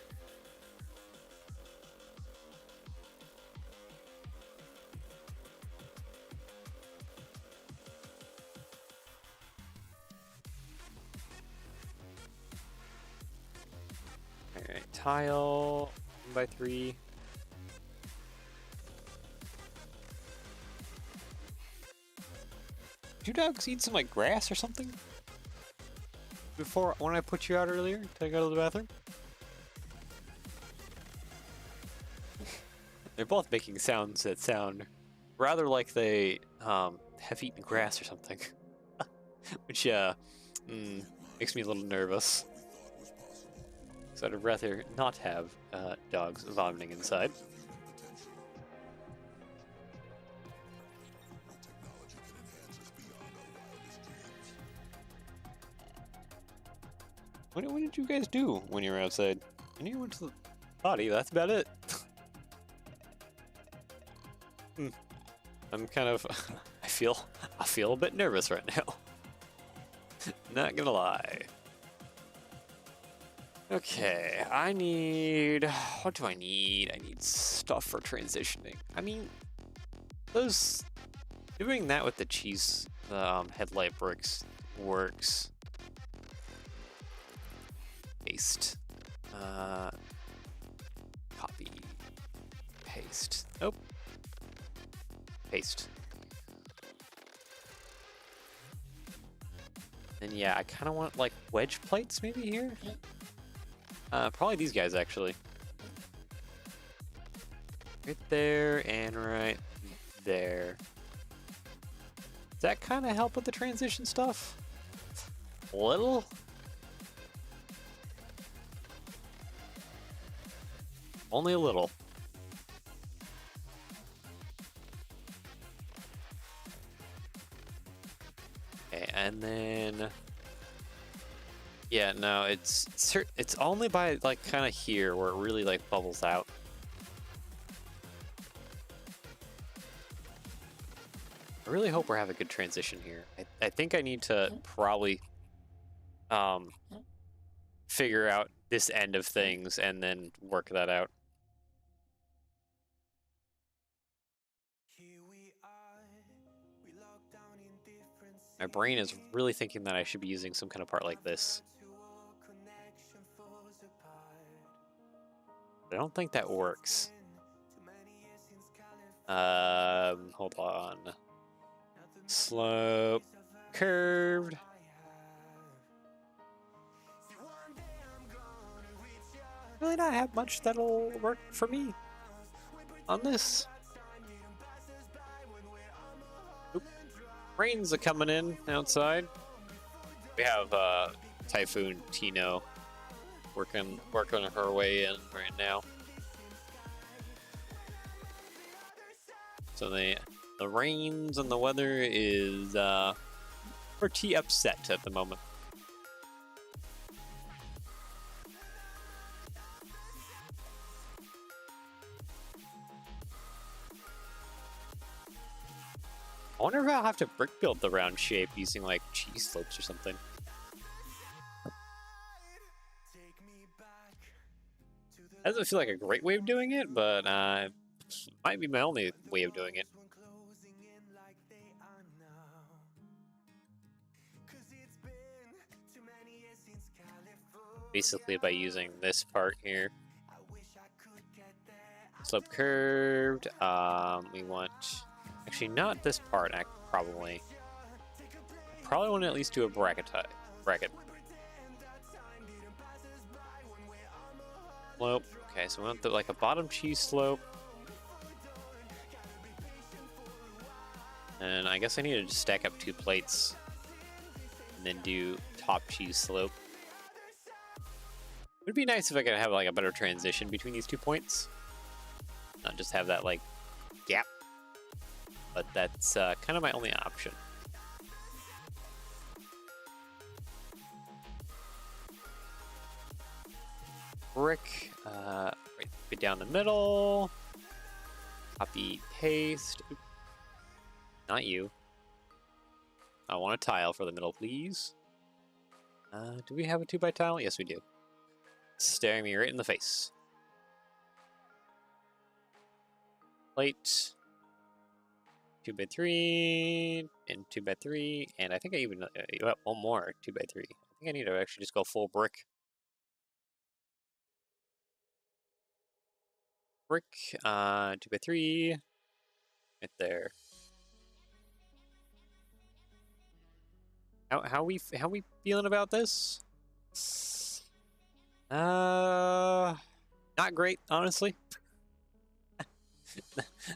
Alright, tile 1x3. Did you dogs eat some like grass or something? Before, when I put you out earlier to go to the bathroom? They're both making sounds that sound rather like they have eaten grass or something. Which makes me a little nervous. So I'd rather not have dogs vomiting inside. What did you guys do when you were outside? And you went to the potty, that's about it. I'm kind of I feel a bit nervous right now. Not gonna lie. Okay, I need, what do I need? I need stuff for transitioning. I mean, doing that with the cheese headlight bricks works. Paste. Copy. Paste. Nope. Paste. And yeah, I kind of want like wedge plates maybe here. Probably these guys actually. Right there and right there. Does that kind of help with the transition stuff? A little? Only a little. Okay, and then yeah, no, it's only by like kind of here where it really like bubbles out. I really hope we're having a good transition here. I think I need to probably figure out this end of things and then work that out. My brain is really thinking that I should be using some kind of part like this. I don't think that works. Hold on. Slope, curved. Really not have much that'll work for me on this. Oop. Rains are coming in outside. We have Typhoon Tino working her way in right now. So the rains and the weather is pretty upset at the moment. I wonder if I'll have to brick build the round shape using like cheese slopes or something. Doesn't feel like a great way of doing it, but might be my only way of doing it. Basically by using this part here. Slope curved. We want, actually not this part, probably want to at least do a bracket. Slope. Okay, so we want like a bottom cheese slope. And I guess I need to just stack up 2 plates and then do top cheese slope. It would be nice if I could have like a better transition between these 2 points. Not just have that like gap. but that's kind of my only option. Brick, right down the middle. Copy, paste. Oop. Not you. I want a tile for the middle, please. Do we have a 2x tile? Yes, we do. Staring me right in the face. Plate. 2x3 and 2x3, and I think I even one more 2x3. I think I need to actually just go full brick. Brick, 2x3, right there. How we feeling about this? Not great, honestly.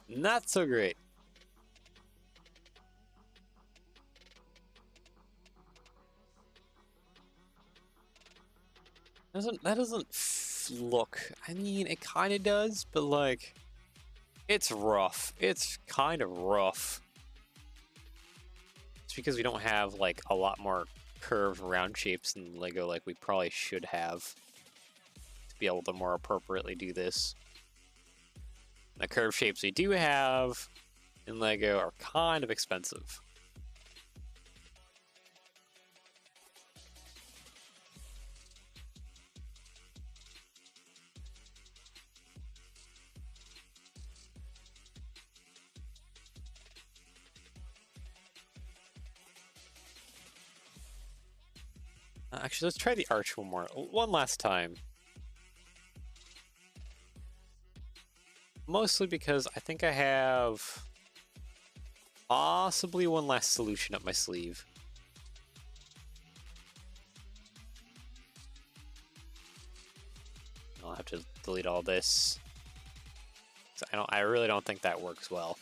Not so great. That doesn't look. I mean, it kind of does, but like, it's rough. It's kind of rough. It's because we don't have like a lot more curved round shapes in Lego like we probably should have to be able to more appropriately do this. The curved shapes we do have in Lego are kind of expensive. Actually, let's try the arch one last time. Mostly because I think I have possibly one last solution up my sleeve. I'll have to delete all this. I really don't think that works well.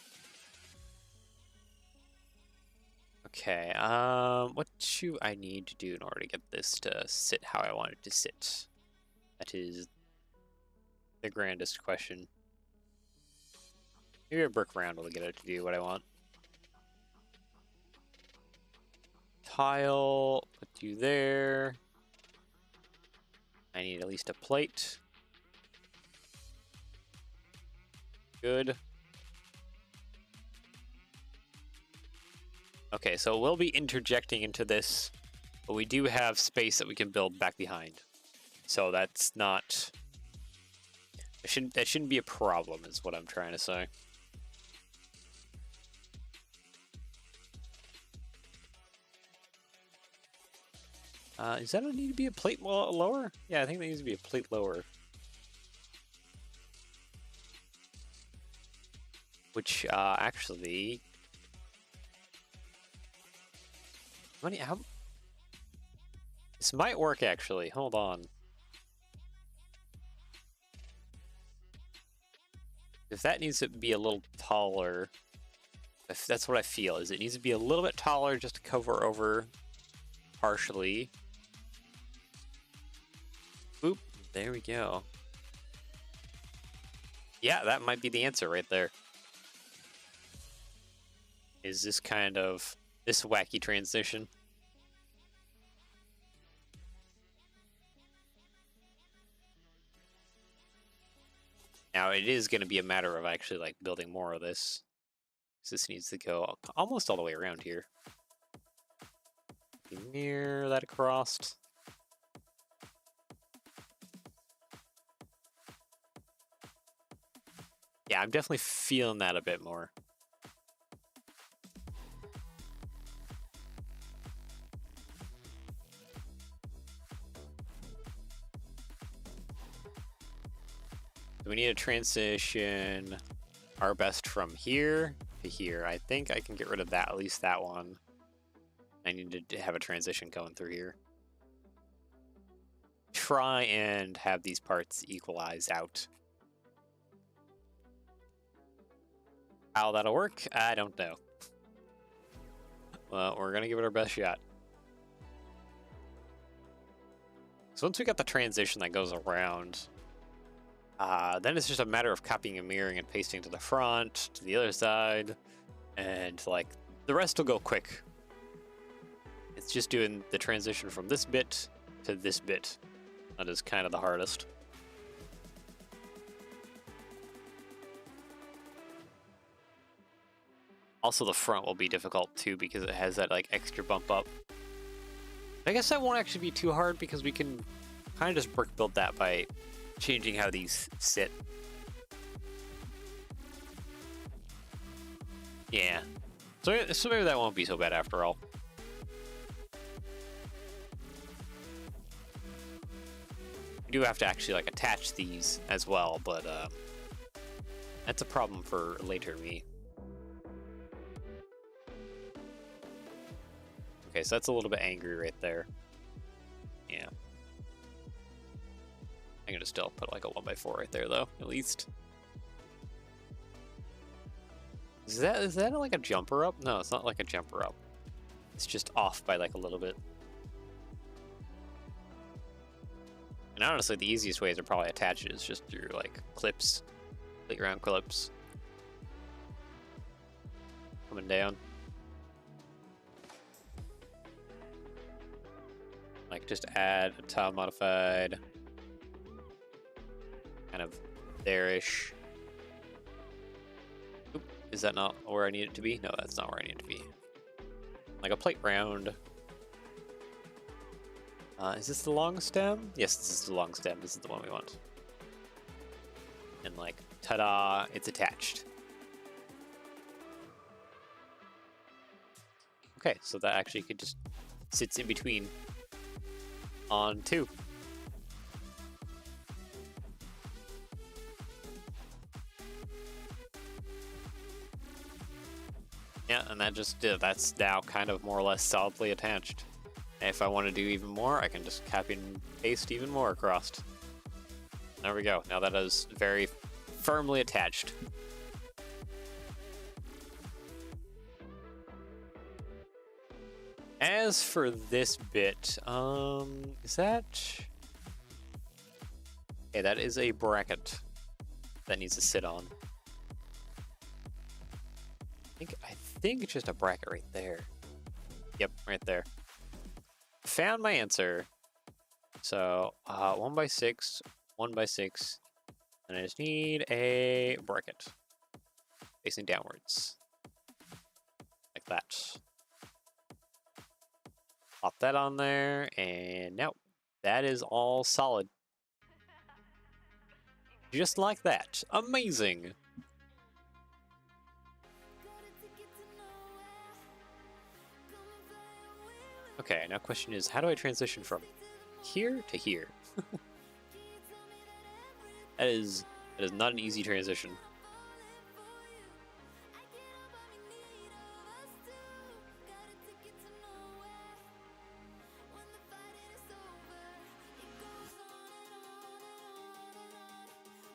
Okay, what do I need to do in order to get this to sit how I want it to sit? That is the grandest question. Maybe a brick round will get it to do what I want. Tile, put you there. I need at least a plate. Good. Okay, so we'll be interjecting into this, but we do have space that we can build back behind. So that's not... That shouldn't be a problem, is what I'm trying to say. Does that need to be a plate lower? Yeah, I think that needs to be a plate lower. Which, actually... How... This might work, actually. Hold on. If that needs to be a little taller... If that's what I feel, is it needs to be a little bit taller just to cover over partially. Boop. There we go. Yeah, that might be the answer right there. Is this kind of... this wacky transition. Now it is going to be a matter of actually like building more of this. This needs to go almost all the way around here. Mirror that across. Yeah, I'm definitely feeling that a bit more. We need a transition our best from here to here. I think I can get rid of that, at least that one. I need to have a transition going through here. Try and have these parts equalize out. How that'll work, I don't know. Well, we're gonna give it our best shot. So once we got the transition that goes around, then it's just a matter of copying and mirroring and pasting to the front, to the other side. and like the rest will go quick. It's just doing the transition from this bit to this bit that is kind of the hardest. Also, the front will be difficult too because it has that like extra bump up. I guess that won't actually be too hard because we can kind of just brick build that by changing how these sit. Yeah. So maybe that won't be so bad after all. We do have to actually like attach these as well, but that's a problem for later me. Okay, so that's a little bit angry right there. Yeah. I'm gonna still put like a 1x4 right there though, at least. Is that like a jumper up? No, it's not like a jumper up. It's just off by like a little bit. And honestly, the easiest way to probably attach it is just through like clips, playground clips. Coming down. Like just add a tile modified, kind of there-ish. Oop, is that not where I need it to be? No, that's not where I need it to be. Like a plate round. Is this the long stem? Yes, this is the long stem. This is the one we want. And like, ta-da, it's attached. Okay, so that actually could just sits in between on 2. Yeah, and that just that's now kind of more or less solidly attached. And if I want to do even more, I can just copy and paste even more across. There we go. Now that is very firmly attached. As for this bit, is that... Okay, that is a bracket that needs to sit on. I think it's just a bracket right there. Yep, right there. Found my answer. So, 1x6, 1x6, and I just need a bracket facing downwards. Like that. Pop that on there, and now that is all solid. Just like that. Amazing! Okay, now question is, how do I transition from here to here? That is not an easy transition.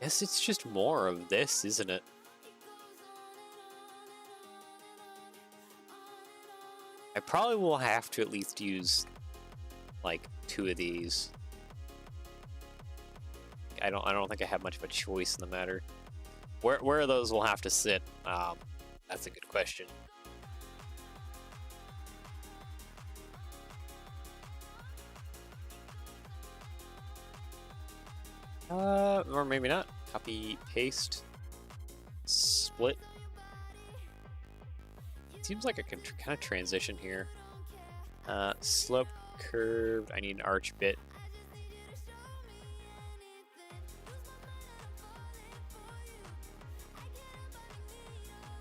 Guess it's just more of this, isn't it? I probably will have to at least use like 2 of these. I don't think I have much of a choice in the matter. Where those will have to sit, that's a good question. Or maybe not. Copy, paste, split. It seems like I can kind of transition here. Slope, curved. I need an arch bit.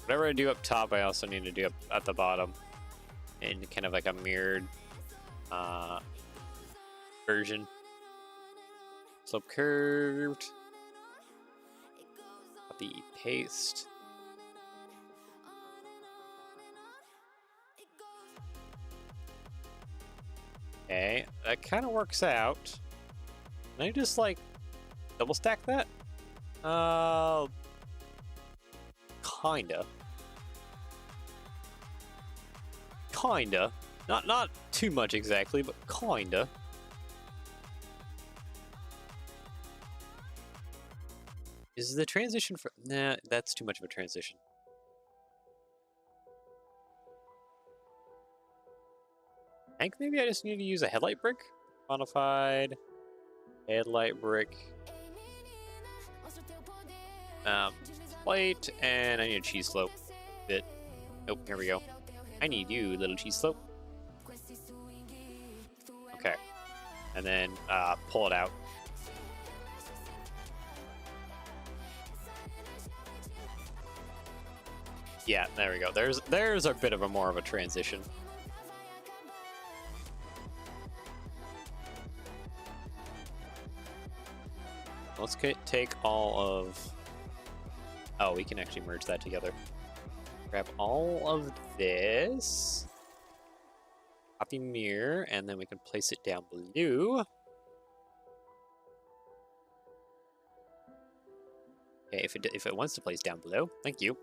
Whatever I do up top, I also need to do up at the bottom, in kind of like a mirrored version. Slope curved. Copy, paste. Okay, that kind of works out. Can I just like double stack that? Kinda. Kinda. Not too much exactly, but kinda. Is the transition for... Nah, that's too much of a transition. I think maybe I just need to use a headlight brick. Modified headlight brick. Plate, and I need a cheese slope bit. Oh, here we go. I need you, little cheese slope. Okay. And then pull it out. Yeah, there we go. There's a bit of a more of a transition. Let's take all of... Oh, we can actually merge that together. Grab all of this. Copy mirror, and then we can place it down below. Okay, if it wants to place down below, thank you.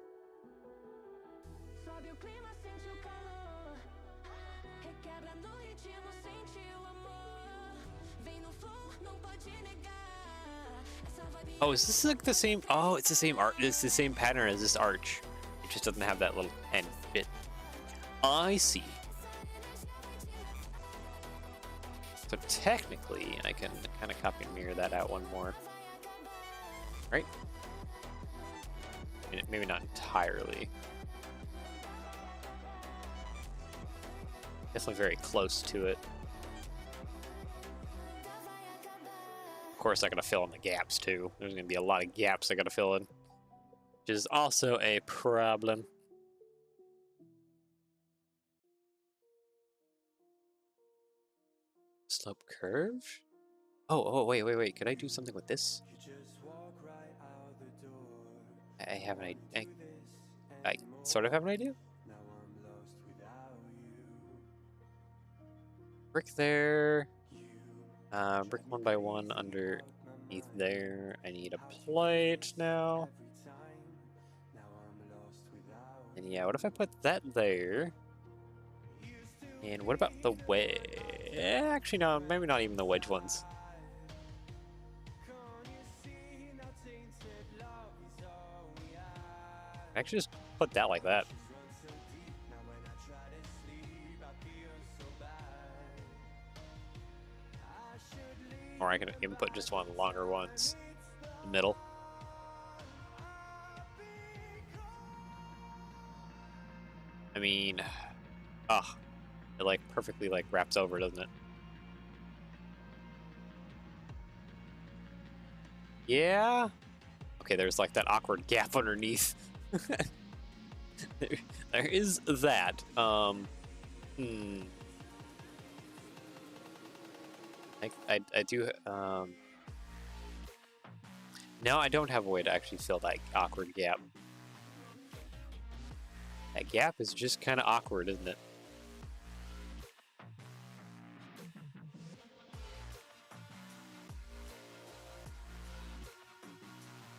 Oh, is this like the same? Oh, it's the same art. It's the same pattern as this arch. It just doesn't have that little end bit. I see. So technically, I can kind of copy and mirror that out one more. Right? I mean, maybe not entirely. Definitely very close to it. Of course, I gotta fill in the gaps too. There's gonna be a lot of gaps I gotta fill in, which is also a problem. Slope curve? Oh, wait. Could I do something with this? I have an idea. I sort of have an idea. Brick there. Brick 1 by 1 underneath there. I need a plate now. And yeah, what if I put that there? And what about the wedge? Actually, no, maybe not even the wedge ones. Actually, just put that like that. Or I can even put just one of the longer ones in the middle. I mean, it like perfectly like wraps over, doesn't it? Yeah. Okay, there's like that awkward gap underneath. there is that. I do. No, I don't have a way to actually fill that awkward gap. That gap is just kind of awkward, isn't it?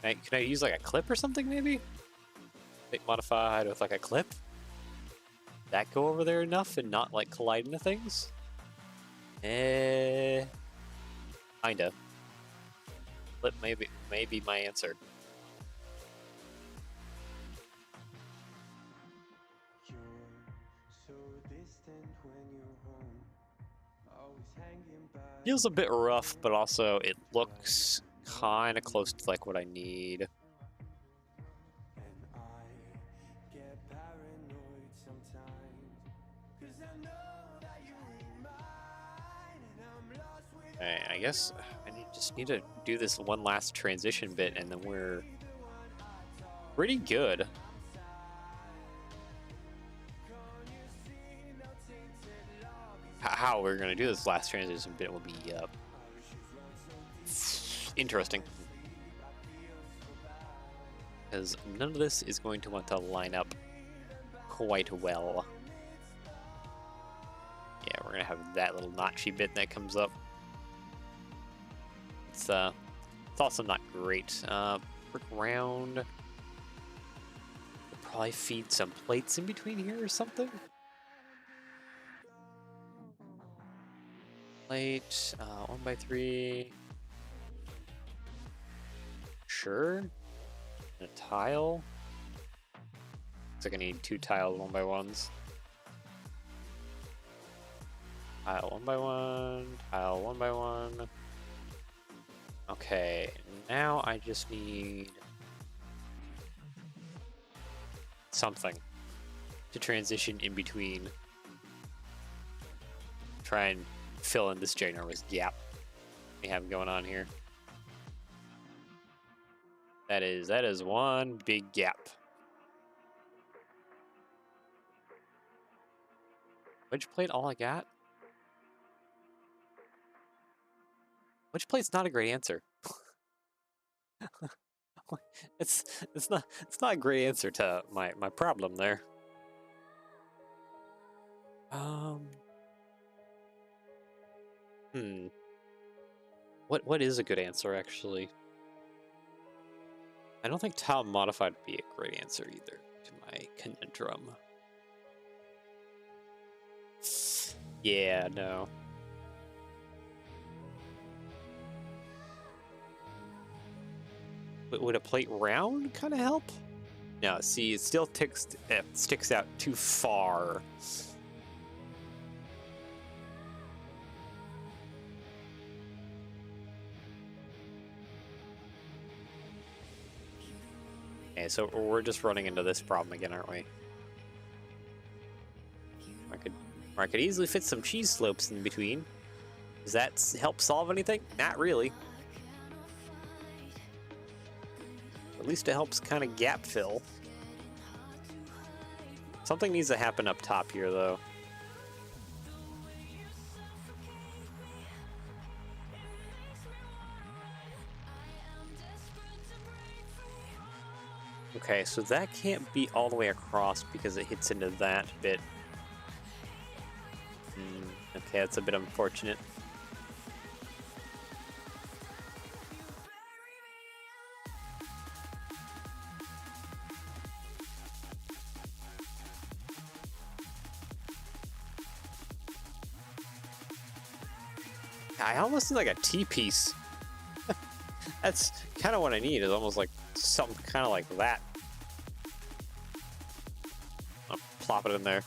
Can I use like a clip or something maybe? Make modified with like a clip? That go over there enough and not like collide into things? Kinda. Clip may be my answer. Feels a bit rough, but also it looks kind of close to like what I need. Okay, I guess I just need to do this one last transition bit, and then we're pretty good. How we're gonna do this last transition bit will be interesting, because none of this is going to want to line up quite well. Yeah, we're gonna have that little notchy bit that comes up. It's also not great. Brick round. We'll probably feed some plates in between here or something. Plate, 1 by 3. Sure. And a tile. Looks like I need 2 tile 1 by 1s. Tile one by one, tile one by one. Okay, now I just need something to transition in between. Try and fill in this ginormous gap we have going on here. That is one big gap. Wedge plate, all I got? Wedge plate's not a great answer. it's not a great answer to my problem there. What is a good answer actually? I don't think tile modified would be a great answer either to my conundrum. Yeah, no. But would a plate round kind of help? No, see, it still sticks out too far. Okay, so we're just running into this problem again, aren't we? I could easily fit some cheese slopes in between. Does that help solve anything? Not really. At least it helps kind of gap fill. Something needs to happen up top here, though. Okay, so that can't be all the way across because it hits into that bit. Okay, that's a bit unfortunate. I almost need like a T-piece. That's kind of what I need, is almost like something kind of like that. I'll plop it in there.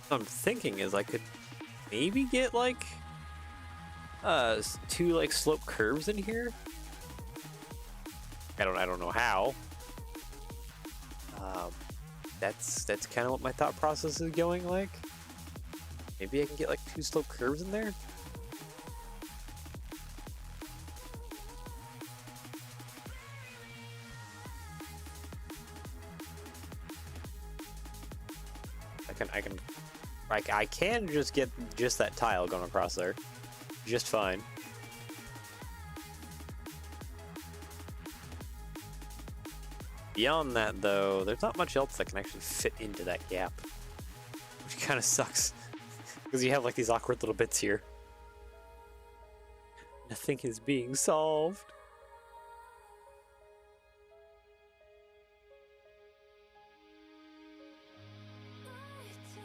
What I'm thinking is I could maybe get like two like slope curves in here. I don't know how. That's kind of what my thought process is going like. Maybe I can get like two slope curves in there. I can just get just that tile going across there, just fine. Beyond that, though, there's not much else that can actually fit into that gap, which kind of sucks because you have like these awkward little bits here. Nothing is being solved.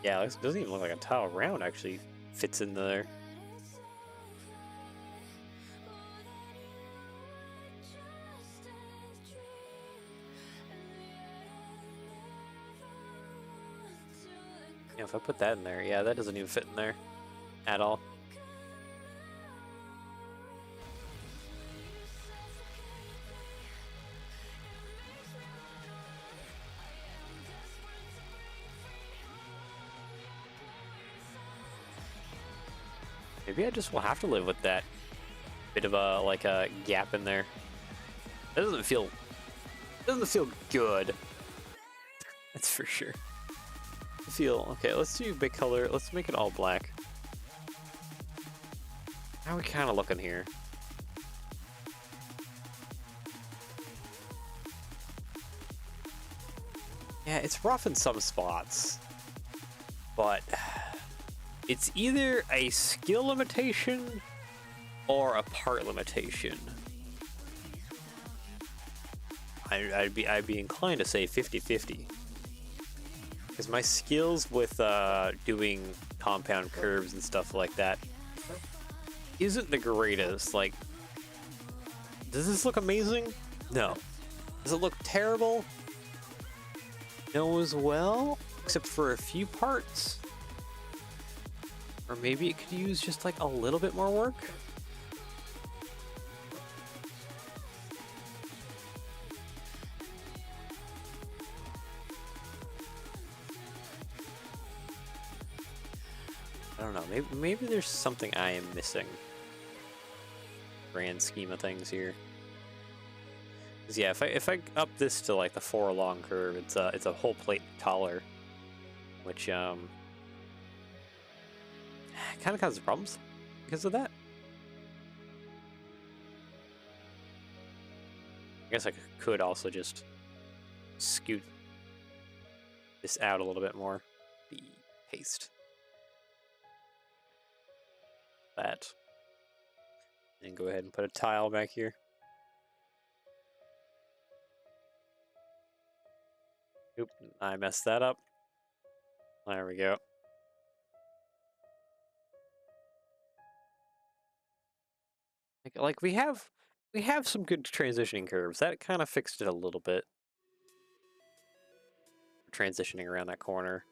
Yeah, it doesn't even look like a tile round actually fits in there. Yeah, if I put that in there, yeah, that doesn't even fit in there at all. Maybe I just will have to live with that bit of a like a gap in there. It doesn't feel good. That's for sure. Okay, let's do big color. Let's make it all black. How are we kind of looking here? Yeah, it's rough in some spots, but it's either a skill limitation or a part limitation. I'd be inclined to say 50-50. Because my skills with doing compound curves and stuff like that isn't the greatest. Like, does this look amazing? No. Does it look terrible? No as well, except for a few parts. Or maybe it could use just like a little bit more work. I don't know, maybe there's something I am missing. Grand scheme of things here. 'Cause yeah, if I up this to like the 4 long curve, it's a whole plate taller, which kind of causes problems because of that. I guess I could also just scoot this out a little bit more. The paste that, and go ahead and put a tile back here. Oop, I messed that up. There we go. Like we have some good transitioning curves. That kind of fixed it a little bit. Transitioning around that corner.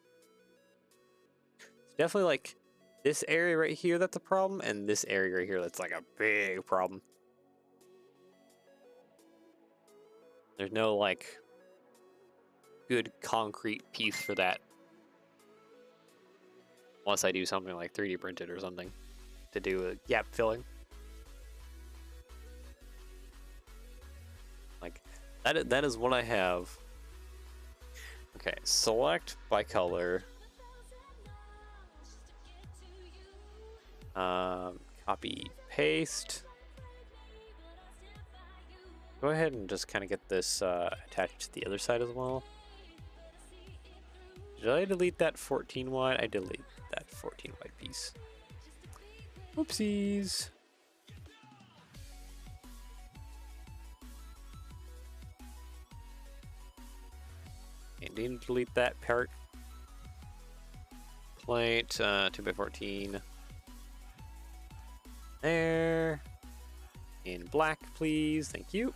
It's definitely like this area right here that's a problem, and this area right here that's like a big problem. There's no like good concrete piece for that. Unless I do something like 3D printed or something to do a gap filling. Like that is what I have. Okay, select by color. Copy, paste. Go ahead and just kind of get this attached to the other side as well. Did I delete that 14 wide? I deleted that 14 wide piece. Oopsies. And didn't delete that part. Plate 2x14. There. In black, please. Thank you.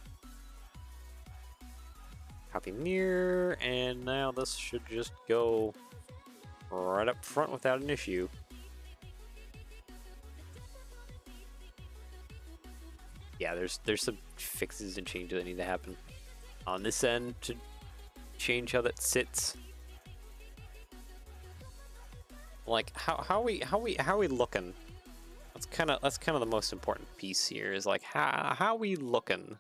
Copy mirror, and now this should just go right up front without an issue. Yeah, there's some fixes and changes that need to happen on this end to change how that sits. Like how we looking? That's kind of the most important piece here. Is like how we looking?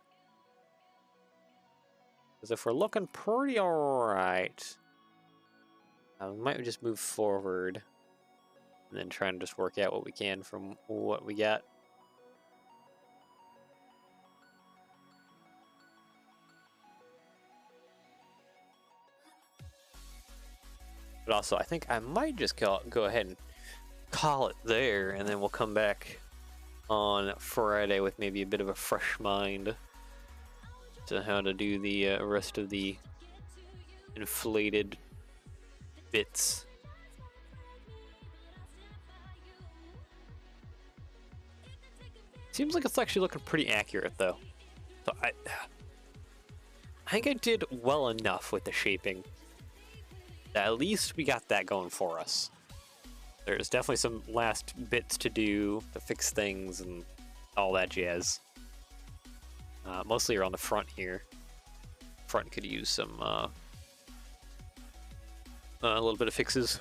Because if we're looking pretty alright, we might just move forward and then try and just work out what we can from what we got. But also, I think I might just go ahead and call it there, and then we'll come back on Friday with maybe a bit of a fresh mind to how to do the rest of the inflated bits. Seems like it's actually looking pretty accurate, though. So I think I did well enough with the shaping. At least we got that going for us. There's definitely some last bits to do to fix things and all that jazz. Mostly around the front here. Front could use some a little bit of fixes.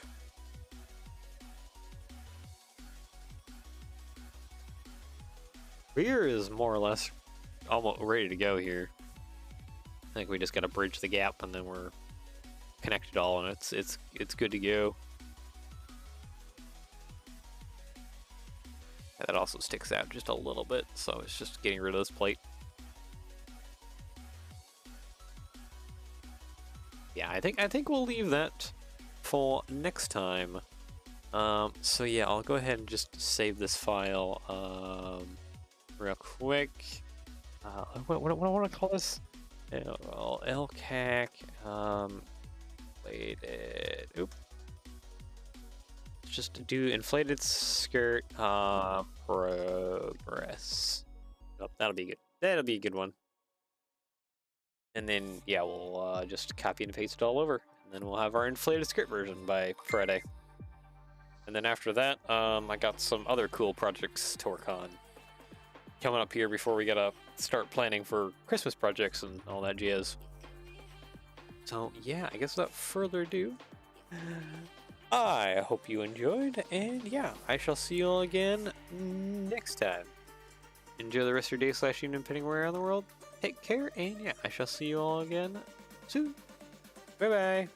Rear is more or less almost ready to go here. I think we just got to bridge the gap, and then we're connected all, and it's good to go. Yeah, that also sticks out just a little bit, so it's just getting rid of this plate. Yeah, I think we'll leave that for next time. So yeah, I'll go ahead and just save this file real quick. What do I want to call this? Lcac, inflated. Oop. Just do inflated skirt, progress. Oh, that'll be good. That'll be a good one. And then, yeah, we'll just copy and paste it all over. And then we'll have our inflated skirt version by Friday. And then after that, I got some other cool projects to work on coming up here before we gotta start planning for Christmas projects and all that jazz. So, yeah, I guess without further ado, I hope you enjoyed, and yeah, I shall see you all again next time. Enjoy the rest of your day / evening, depending where around the world. Take care, and yeah, I shall see you all again soon. Bye bye.